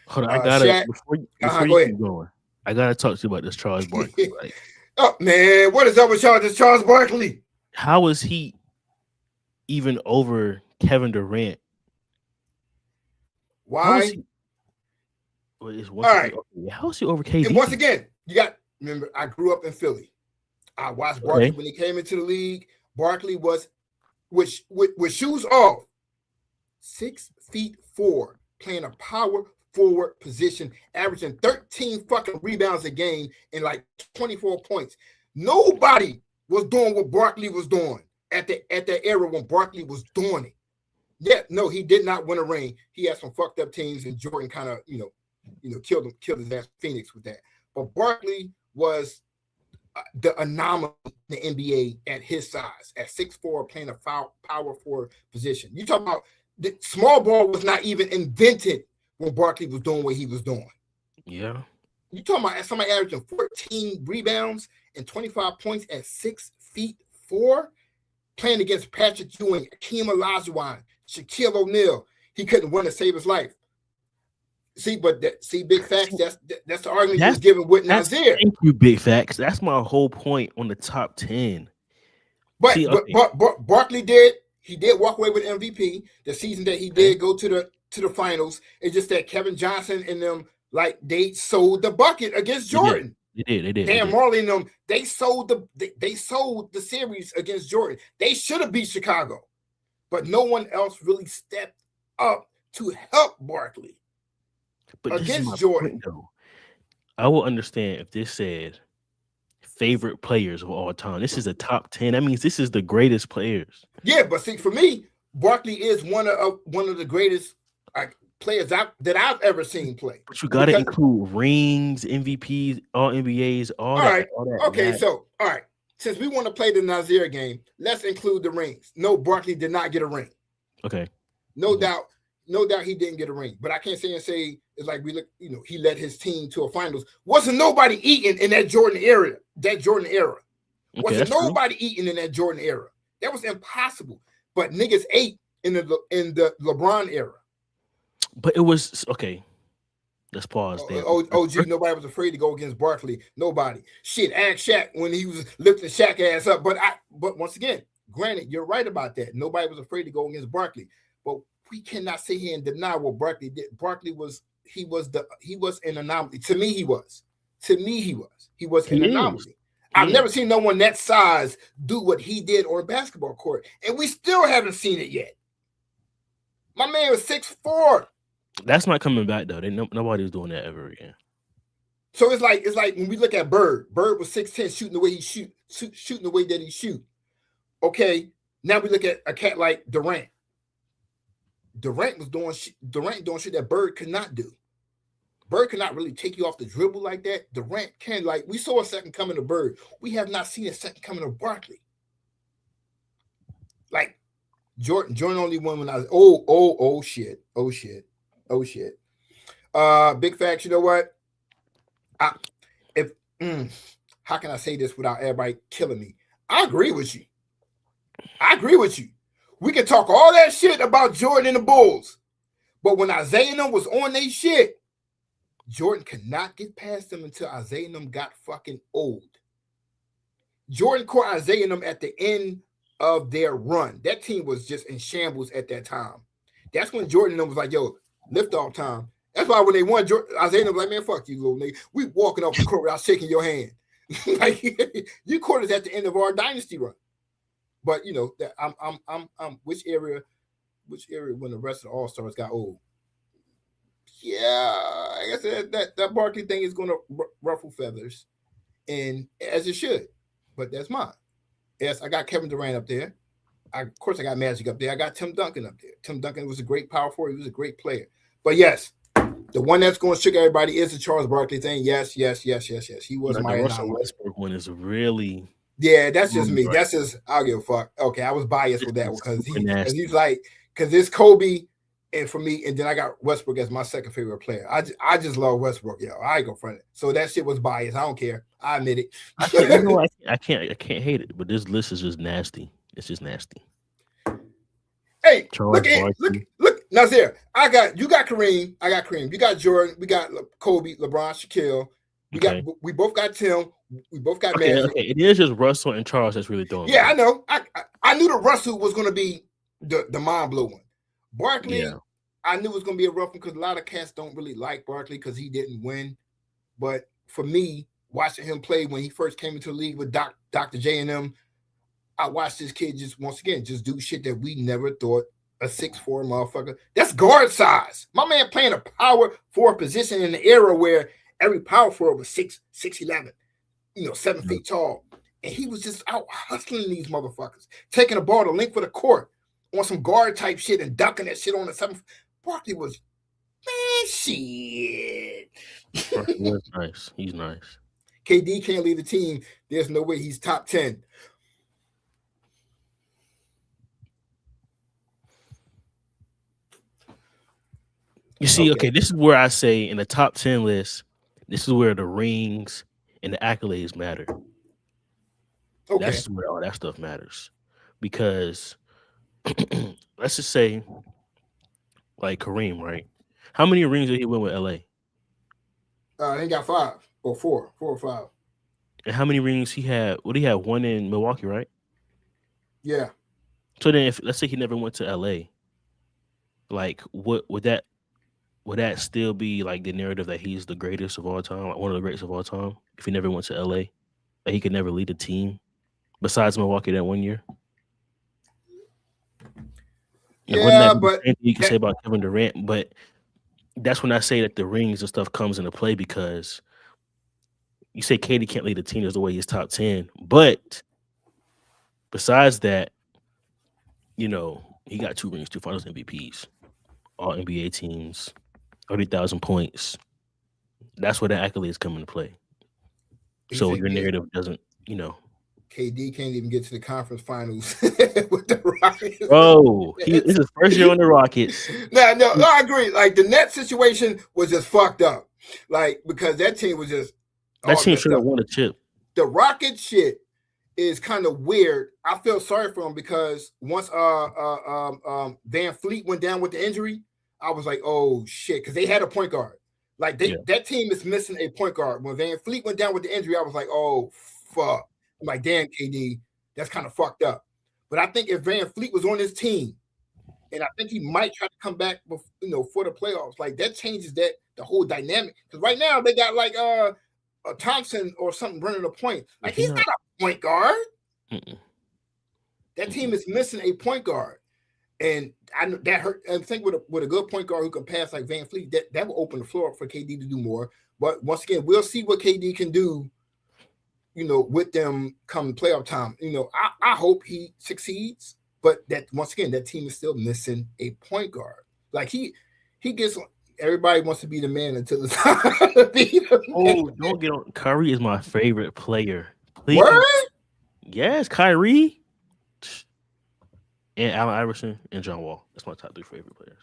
Hold on, I gotta Shaq, before you keep going, I gotta talk to you about this Charles Barkley. Like, oh man, what is up with Charles Barkley? How is he even over Kevin Durant? Why? All right. How is he over KD? And once again, remember, I grew up in Philly. I watched Barkley when he came into the league. Barkley was with shoes off, 6'4", playing a power forward position, averaging 13 fucking rebounds a game and like 24 points. Nobody was doing what Barkley was doing at that era when Barkley was doing it. Yeah, no, he did not win a ring. He had some fucked up teams, and Jordan kind of, killed his ass Phoenix with that. But Barkley was the anomaly in the NBA at his size, at 6'4", playing a power forward position. You talk about the small ball was not even invented when Barkley was doing what he was doing. Yeah. You talking about somebody averaging 14 rebounds and 25 points at 6'4", playing against Patrick Ewing, Akeem Olajuwon, Shaquille O'Neal. He couldn't win to save his life. See, Big Facts, that's the argument he was giving with Nasir. Thank you, Big Facts. That's my whole point on the top 10. But Barkley did walk away with MVP the season that he did go to the finals. It's just that Kevin Johnson and them, like, they sold the bucket against Jordan. They did. Dan Marley and them, they sold the series against Jordan. They should have beat Chicago, but no one else really stepped up to help Barkley. But against Jordan. Point, though. I will understand if this said favorite players of all time. This is a top 10. That means this is the greatest players. Yeah, but see, for me, Barkley is one of the greatest players that I've ever seen play. But you got to include rings, MVPs, all NBAs, all that. Okay, so all right. Since we want to play the Nasir game, let's include the rings. No, Barkley did not get a ring. Okay. No doubt he didn't get a ring. But I can't say it's like he led his team to a finals. Wasn't nobody eating in that Jordan era. Okay, Wasn't nobody eating in that Jordan era. That was impossible. But niggas ate in the LeBron era. But it was okay. Let's pause there. OG, nobody was afraid to go against Barkley. Nobody. Shit, ask Shaq when he was lifting Shaq ass up. But once again, granted, you're right about that. Nobody was afraid to go against Barkley. But we cannot sit here and deny what Barkley did. Barkley was an anomaly. To me, he was. He was an anomaly. I've never seen no one that size do what he did on a basketball court, and we still haven't seen it yet. My man was 6'4". That's not coming back though. Nobody's doing that ever again. So it's like when we look at Bird. Bird was 6'10", shooting the way he shooting the way that he shoot. Okay, now we look at a cat like Durant. Durant doing shit that Bird could not do. Bird could not really take you off the dribble like that. Durant can. Like, we saw a second coming to Bird. We have not seen a second coming to Barkley. Like, Jordan only won when I was shit. Big Facts, you know what? How can I say this without everybody killing me? I agree with you. We can talk all that shit about Jordan and the Bulls, but when Isaiah and them was on their shit, Jordan could not get past them until Isaiah and them got fucking old. Jordan caught Isaiah and them at the end of their run. That team was just in shambles at that time. That's when Jordan was like, yo, lift off time. That's why when they won, Isaiah was like, man, fuck you, little nigga. We walking off the court without shaking your hand. Like, you caught us at the end of our dynasty run. But you know, that I'm which area when the rest of the All-Stars got old. Yeah, I guess that Barkley thing is gonna ruffle feathers, and as it should. But that's mine. Yes, I got Kevin Durant up there. Of course, I got Magic up there. I got Tim Duncan up there. Tim Duncan was a great power forward. He was a great player. But yes, the one that's going to shook everybody is the Charles Barkley thing. Yes. He was my Russell Westbrook one is really. Yeah, that's just me. Right. That's just, I'll give a fuck. Okay, I was biased with that one because it's Kobe, and for me, and then I got Westbrook as my second favorite player. I just love Westbrook, yo. I ain't gonna front it. So that shit was biased. I don't care. I admit it. I can't hate it, but this list is just nasty. It's just nasty. Hey, look, Nasir. You got Kareem. I got Kareem. You got Jordan. We got Kobe, LeBron, Shaquille. We both got Tim. We both got Magic. Okay. It is just Russell and Charles that's really throwing. Yeah, I know. I knew the Russell was going to be the mind blow one. Barkley, yeah. I knew it was going to be a rough one because a lot of cats don't really like Barkley because he didn't win. But for me, watching him play when he first came into the league with Dr. J and them, I watched this kid just do shit that we never thought a 6'4" motherfucker. That's guard size. My man playing a power forward position in the era where every power forward was 6'11", 7 feet tall. And he was just out hustling these motherfuckers, taking the ball to length of the court on some guard type shit and dunking that shit on the 7th. Barkley was, man, shit. Barkley was nice. He's nice. KD can't lead the team. There's no way he's top 10. You see, okay, this is where I say in the top 10 list, this is where the rings and the accolades matter. Okay. That's where all that stuff matters. Because let's just say, like Kareem, right? How many rings did he win with LA? He got 5 or 4 or 5. And how many rings he had? Well, he had 1 in Milwaukee, right? Yeah. So then, if let's say he never went to LA, like, what would that still be like the narrative that he's the greatest of all time, like one of the greatest of all time? If he never went to LA, that he could never lead a team besides Milwaukee that 1 year. Yeah, but you can say about Kevin Durant, but that's when I say that the rings and stuff comes into play because you say KD can't lead a team. There's the way he's top 10, but besides that, he got 2 rings, 2 Finals MVPs, all NBA teams. 30,000 points. That's where the accolades come into play. So your narrative doesn't, KD can't even get to the conference finals with the Rockets. Oh, this is first year on the Rockets. No, I agree. Like the Nets situation was just fucked up. Like because that team was just that team should have won a chip. The Rockets shit is kind of weird. I feel sorry for him because once Van Fleet went down with the injury, I was like, oh shit, because they had a point guard. Like that team is missing a point guard. When Van Fleet went down with the injury, I was like, oh fuck. I'm like, damn, KD, that's kind of fucked up. But I think if Van Fleet was on his team, and I think he might try to come back, for the playoffs, like that changes the whole dynamic. Because right now they got like a Thompson or something running a point. Like he's not a point guard. Mm-mm. That team is missing a point guard. And that hurt. I think with a good point guard who can pass like Van Fleet, that will open the floor up for KD to do more. But once again, we'll see what KD can do, with them come playoff time. I hope he succeeds, but that once again, that team is still missing a point guard. Like he gets everybody wants to be the man until it's time to be the man. Don't get on. Kyrie is my favorite player. Please. What? Yes, Kyrie. And Allen Iverson and John Wall. That's my top 3 favorite players.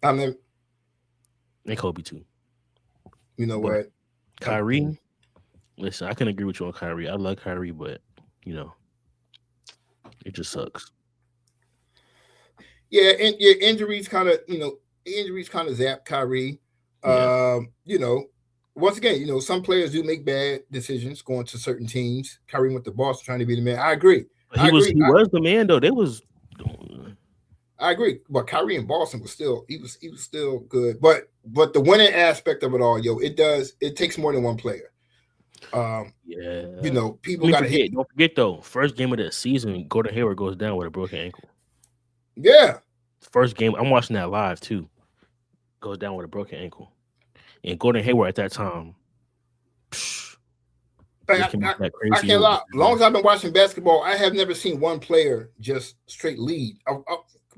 And Kobe too. You know what? Kyrie. Listen, I can agree with you on Kyrie. I love Kyrie, but it just sucks. Yeah, and injuries kind of zap Kyrie. Yeah. Once again, some players do make bad decisions going to certain teams. Kyrie went to Boston trying to be the man. I agree. He was the man though. I agree, but Kyrie in Boston was still he was still good. But the winning aspect of it all, it takes more than one player. People got to hit. Don't forget though, first game of the season, Gordon Hayward goes down with a broken ankle. Yeah, first game, I'm watching that live too. Goes down with a broken ankle, and Gordon Hayward at that time. I can't lie. As long as I've been watching basketball, I have never seen one player just straight lead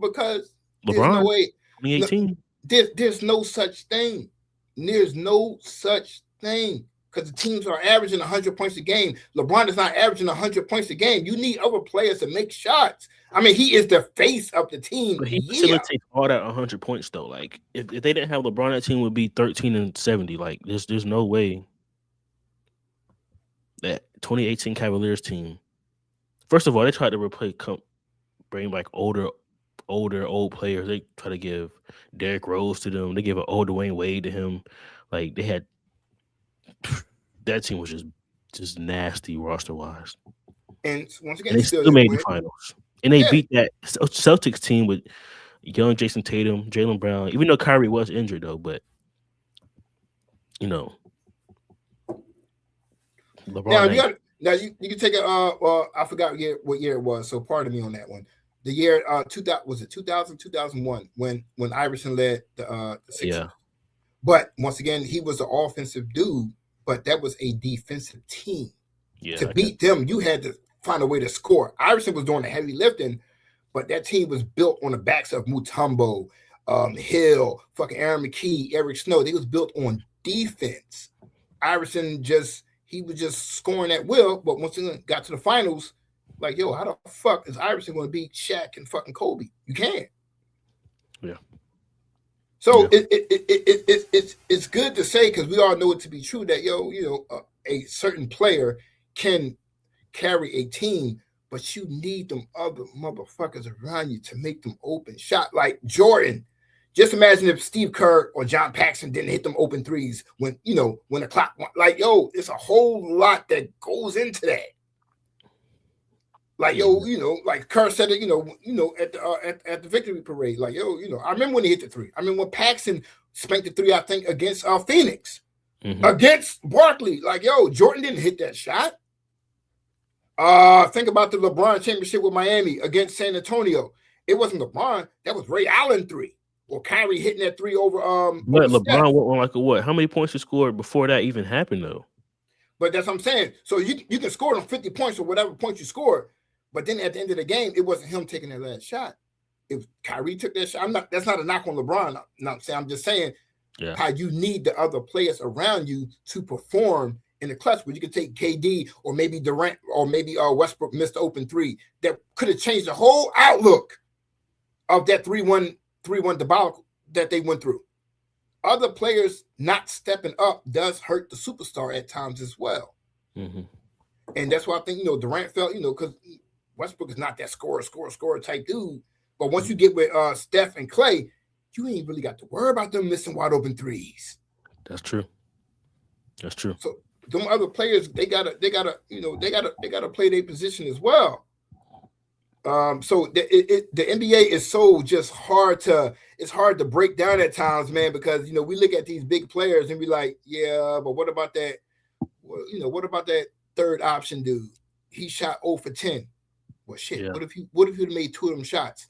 because LeBron, there's no way. 2018. There's no such thing. There's no such thing because the teams are averaging 100 points a game. LeBron is not averaging 100 points a game. You need other players to make shots. I mean, he is the face of the team. But he facilitates all that 100 points though. Like if they didn't have LeBron, that team would be 13-70. Like there's no way that 2018 Cavaliers team. First of all, they tried to bring like old players. They try to give Derrick Rose to them. They give an old Dwayne Wade to him. Like they had that team was just nasty roster wise. And once again, they still made the finals. And they beat that Celtics team with young Jason Tatum, Jaylen Brown. Even though Kyrie was injured though, but LeBron. Now you can take it. I forgot what year it was. So pardon me on that one. The year 2000 was it 2000, 2001 when Iverson led the Sixers. Yeah. But once again, he was an offensive dude, but that was a defensive team. Yeah. To beat them, you had to find a way to score. Iverson was doing the heavy lifting, but that team was built on the backs of Mutombo, Hill, fucking Aaron McKee, Eric Snow. They was built on defense. Iverson he was just scoring at will, but once he got to the finals, like, yo, how the fuck is Iverson going to beat Shaq and fucking Kobe? You can't. Yeah. So it's good to say because we all know it to be true that a certain player can carry a team, but you need them other motherfuckers around you to make them open shot. Like Jordan, just imagine if Steve Kerr or John Paxson didn't hit them open threes when the clock went. Like, yo, it's a whole lot that goes into that. Like, like Kerr said it, at the victory parade. Like, I remember when he hit the three. I remember when Paxson spanked the three, I think, against Phoenix, against Barkley. Like, yo, Jordan didn't hit that shot. Think about the LeBron championship with Miami against San Antonio. It wasn't LeBron. That was Ray Allen three. Or Kyrie hitting that three over. But LeBron went on like a what? How many points he scored before that even happened though? But that's what I'm saying. So you can score them 50 points or whatever points you scored. But then at the end of the game, it wasn't him taking that last shot. If Kyrie took that shot, that's not a knock on LeBron. I'm just saying how you need the other players around you to perform in the clutch. Where you could take KD or maybe Durant or maybe Westbrook missed the open three that could have changed the whole outlook of that 3-1 debacle that they went through. Other players not stepping up does hurt the superstar at times as well. Mm-hmm. And that's why I think, Durant felt, because Westbrook is not that scorer type dude. But once you get with Steph and Clay, you ain't really got to worry about them missing wide open threes. That's true. So them other players, they gotta play their position as well. So the NBA is so just hard to break down at times, man, because we look at these big players and be like, yeah, but what about that? What about that third option dude? He shot 0 for 10. Well, shit. Yeah. What if you'd made 2 of them shots?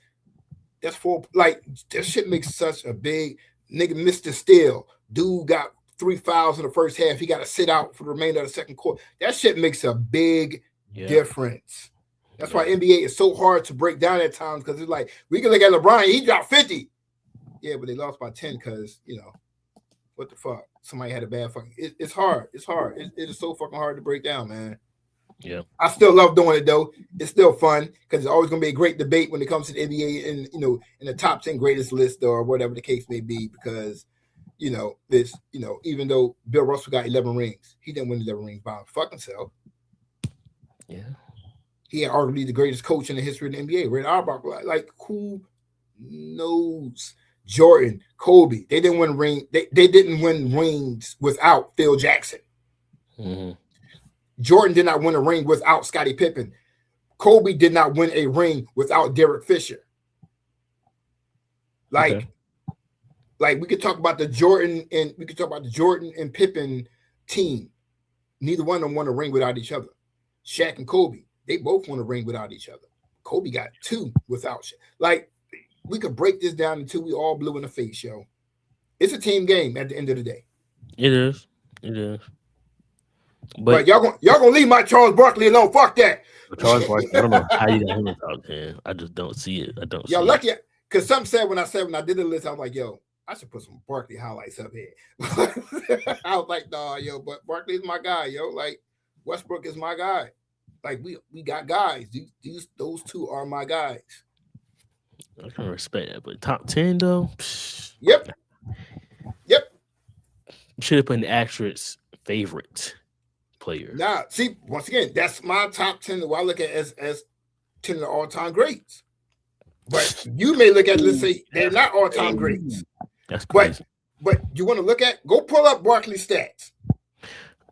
That's 4. Like that shit makes such a big nigga missed the steal. Dude got 3 fouls in the first half. He got to sit out for the remainder of the second quarter. That shit makes a big difference. That's why NBA is so hard to break down at times because it's like we can look at LeBron, he dropped 50. Yeah, but they lost by 10 because what the fuck? Somebody had a bad fucking. It's hard. It's hard. It is so fucking hard to break down, man. Yeah, I still love doing it though. It's still fun because it's always gonna be a great debate when it comes to the NBA and in the top 10 greatest list or whatever the case may be. Because this even though Bill Russell got 11 rings, he didn't win 11 rings by fucking himself. Yeah. He had arguably the greatest coach in the history of the NBA. Red Auerbach, like who knows? Jordan, Kobe, they didn't win ring. They didn't win rings without Phil Jackson. Mm-hmm. Jordan did not win a ring without Scottie Pippen. Kobe did not win a ring without Derek Fisher. Like we could talk about the Jordan and Pippen team. Neither one of them won a ring without each other. Shaq and Kobe, they both won a ring without each other. Kobe got 2 without Shaq. Like, we could break this down until we all blue in the face, yo. It's a team game at the end of the day. It is. It is. But y'all gonna leave my Charles Barkley alone. Fuck that. Charles Barkley, I don't know how you got him in top 10. I just don't see it. I don't see Y'all it. lucky, because some said when I did the list, I was like, yo, I should put some Barkley highlights up here. I was like, nah, yo, but Barkley is my guy, yo. Like, Westbrook is my guy. Like, we got guys. Those 2 are my guys. I can respect that, but top 10 though. Psh, Yep. should have put an asterisk favorite player. Now, see, once again, that's my top 10 that I look at as 10 of the all-time greats. But you may look at, let's say, they're not all-time greats. That's crazy. But you want to look at, go pull up Barkley's stats.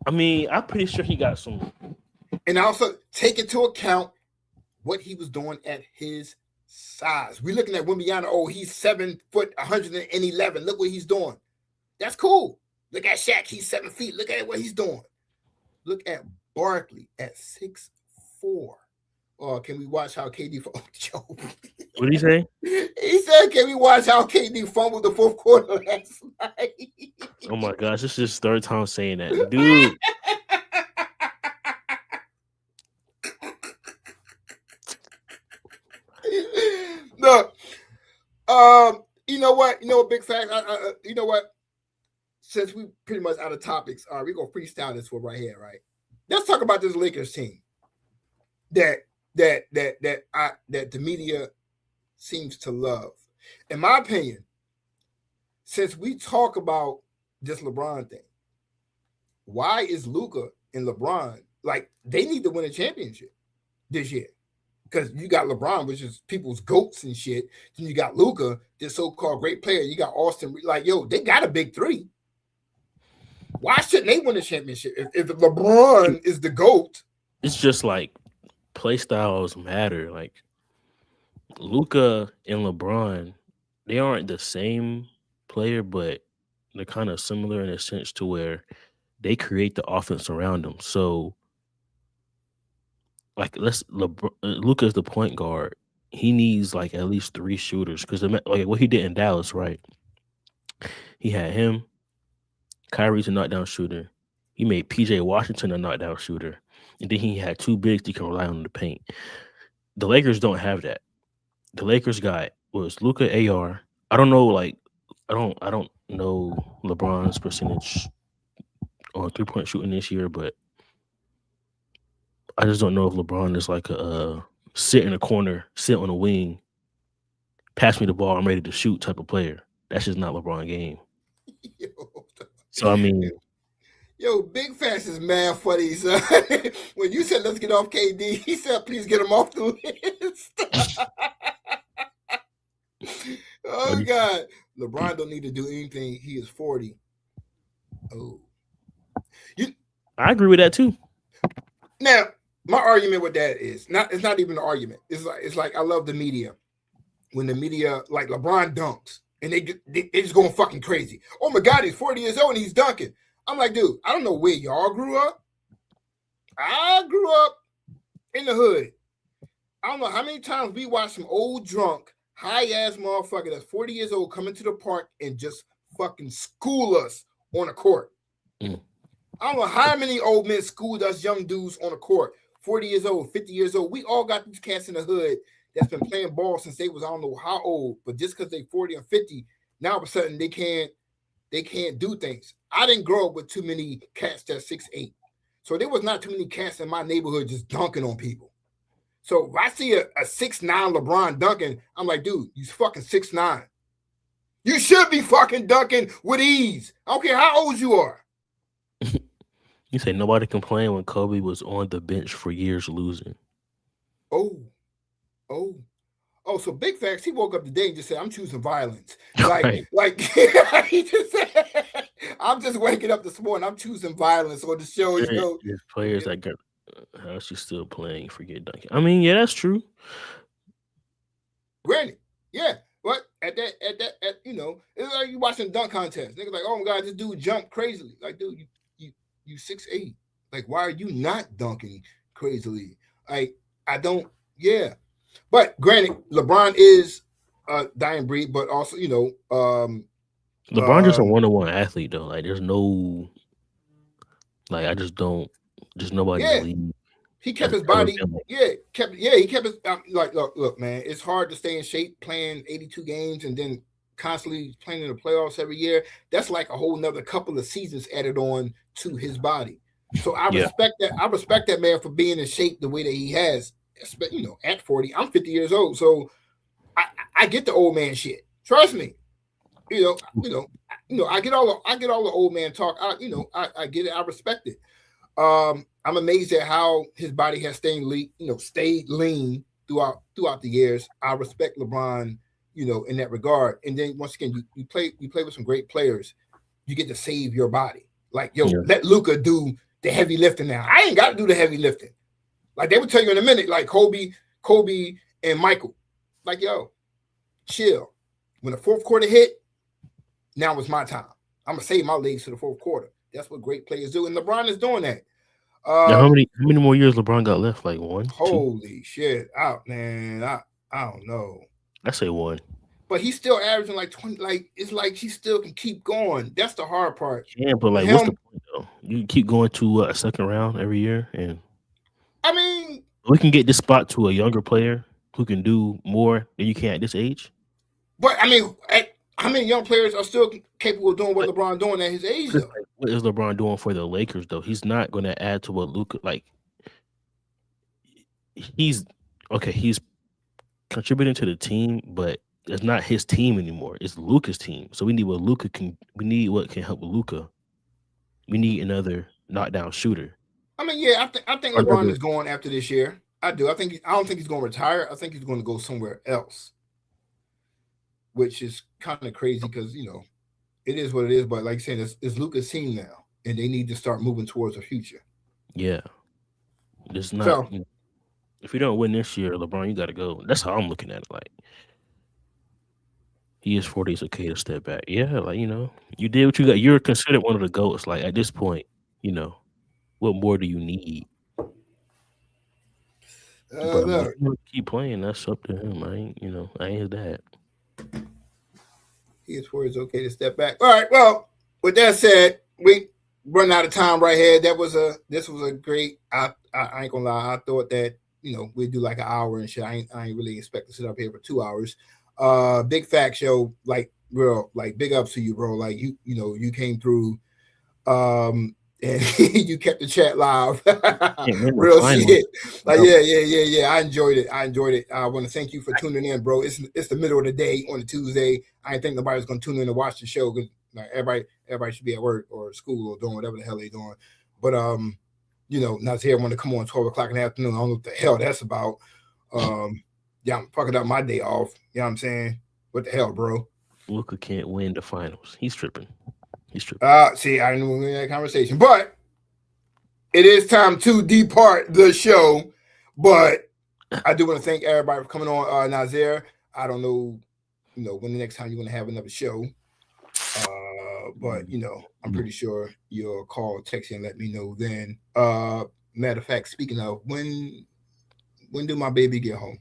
I mean, I'm pretty sure he got some. And also take into account what he was doing at his size. We're looking at Wembanyama. Oh, he's 7 foot, 111. Look what he's doing. That's cool. Look at Shaq. He's 7 feet. Look at what he's doing. Look at Barkley at 6'4". Oh, can we watch how KD? What did he say? He said, "Can we watch how KD fumbled the fourth quarter last night?" Oh my gosh, this is his 3rd time saying that, dude. Look, you know what? Big fact. You know what? Since we pretty much out of topics, we're gonna freestyle this one right here, right? Let's talk about this Lakers team that the media seems to love. In my opinion, since we talk about this LeBron thing, why is Luka and LeBron like they need to win a championship this year? Because you got LeBron, which is people's goats and shit. Then you got Luka, this so-called great player. You got Austin. Like, yo, they got a big 3. Why shouldn't they win a championship? If LeBron is the GOAT. It's just like play styles matter. Like Luka and LeBron, they aren't the same player, but they're kind of similar in a sense to where they create the offense around them. So, like, Luka is the point guard. He needs like at least 3 shooters because like what he did in Dallas, right? He had him. Kyrie's a knockdown shooter. He made PJ Washington a knockdown shooter. And then he had 2 bigs he can rely on in the paint. The Lakers don't have that. The Lakers was Luka AR. I don't know, like, I don't know LeBron's percentage on 3-point shooting this year, but I just don't know if LeBron is like a sit in a corner, sit on a wing, pass me the ball, I'm ready to shoot type of player. That's just not LeBron game. So, I mean. Yo, Big Fast is mad funny, son. When you said, let's get off KD, he said, please get him off the list. Oh, God. LeBron don't need to do anything. He is 40. Oh. I agree with that, too. Now, my argument with that is, it's not even an argument. It's like I love the media. When the media, like LeBron dunks, and they just going fucking crazy. Oh, my God, he's 40 years old and he's dunking. I'm like, dude, I don't know where y'all grew up. I grew up in the hood. I don't know how many times we watched some old drunk, high-ass motherfucker that's 40 years old come into the park and just fucking school us on a court. I don't know how many old men schooled us young dudes on a court. 40 years old, 50 years old. We all got these cats in the hood that's been playing ball since they was, I don't know how old, but just because they 40 or 50, now all of a sudden they can't do things. I didn't grow up with too many cats that's 6'8". So there was not too many cats in my neighborhood just dunking on people. So if I see a 6'9" LeBron dunking, I'm like, dude, he's fucking 6'9". You should be fucking dunking with ease. I don't care how old you are. You say nobody complained when Kobe was on the bench for years losing. Oh, so Big Facts, he woke up today and just said, I'm choosing violence. Right. Like he just said, I'm just waking up this morning, I'm choosing violence on the show. There's players that got How's she still playing? Forget dunking. I mean, yeah, that's true. Granted, yeah. But at it's like you watching dunk contest. Niggas like, oh my god, this dude jumped crazily. Like, dude, you 6'8". Like, why are you not dunking crazily? Like, I don't. Yeah, but granted, LeBron is a dying breed, but also LeBron just a 1-on-1 athlete though. Like, there's no, like, I just don't, just nobody in the yeah. league. He kept has his ever body. been like- He kept his like. Look, man, it's hard to stay in shape playing 82 games and then constantly playing in the playoffs every year. That's like a whole nother couple of seasons added on to his body. So I Yeah. respect that. I respect that man for being in shape the way that he has. At 40, I'm 50 years old, so I get the old man shit. Trust me. I get all the old man talk. I get it. I respect it. I'm amazed at how his body has stayed lean throughout the years. I respect LeBron, in that regard. And then once again, you play with some great players. You get to save your body. Like, let Luka do the heavy lifting now. I ain't got to do the heavy lifting. Like they would tell you in a minute, like Kobe, and Michael. Like, chill. When the fourth quarter hit, now it's my time. I'm gonna save my legs to the fourth quarter. That's what great players do, and LeBron is doing that. Now, how many more years LeBron got left? Like 1? Holy 2? Shit, out, man. I don't know. I say 1. But he's still averaging like 20. Like, it's like he still can keep going. That's the hard part. Yeah, but like, what's the point though? You keep going to a second round every year, and I mean, we can get this spot to a younger player who can do more than you can at this age. But I mean, how many young players are still capable of doing what LeBron doing at his age? Though? What is LeBron doing for the Lakers though? He's not going to add to what Luka like. He's contributing to the team, but it's not his team anymore. It's Luka's team. So we need what Luka can. We need what can help with Luka. We need another knockdown shooter. I mean, yeah, I think LeBron is going after this year. I do. I don't think he's going to retire. I think he's going to go somewhere else, which is kind of crazy because it is what it is. But like I said, it's Luka's team now, and they need to start moving towards the future. Yeah, it's not. If you don't win this year, LeBron, you got to go. That's how I'm looking at it. Like, he is 40. It's okay to step back. Yeah, like you did what you got. You're considered one of the GOATs. Like at this point, what more do you need? But keep playing. That's up to him. I ain't his dad. He is for it's okay to step back. All right. Well, with that said, we run out of time right here. This was a great. I ain't gonna lie. I thought that we'd do like an hour and shit. I ain't really expect to sit up here for 2 hours. Big fact show, like real, like big ups to you, bro. Like you came through. And you kept the chat live. Real shit. Like, yeah. I enjoyed it. I want to thank you for tuning in, bro. It's the middle of the day on a Tuesday. I didn't think nobody's gonna tune in to watch the show because like everybody should be at work or school or doing whatever the hell they're doing. But Nasir want to come on 12 o'clock in the afternoon. I don't know what the hell that's about. I'm fucking up my day off. You know what I'm saying? What the hell, bro? Luka can't win the finals. He's tripping. See, I didn't want to that conversation, but it is time to depart the show. But I do want to thank everybody for coming on. Nasir, I don't know, when the next time you're going to have another show. But I'm pretty sure you'll call or text and let me know then. Matter of fact, speaking of, when do my baby get home?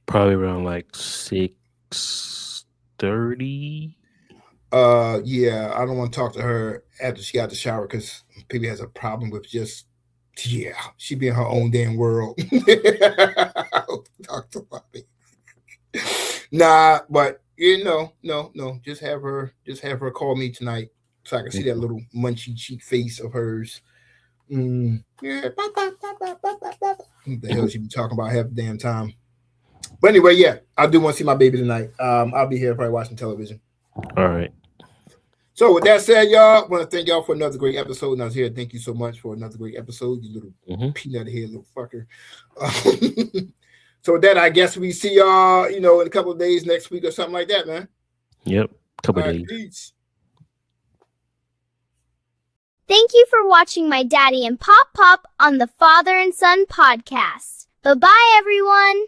Probably around like 6:30. Yeah, I don't want to talk to her after she got out the shower because Baby has a problem with just she be in her own damn world. Talk to my baby. Nah, but no. Just have her call me tonight so I can see that little munchy cheek face of hers. Yeah, what the hell she be talking about half the damn time. But anyway, yeah, I do want to see my baby tonight. I'll be here probably watching television. All right. So with that said, y'all, I want to thank y'all for another great episode. Nasir, thank you so much for another great episode, you little peanut head little fucker. So with that, I guess we see y'all, in a couple of days, next week or something like that, man. Yep, couple All days. right, peace. Thank you for watching my daddy and Pop Pop on the Father and Son podcast. Bye-bye, everyone.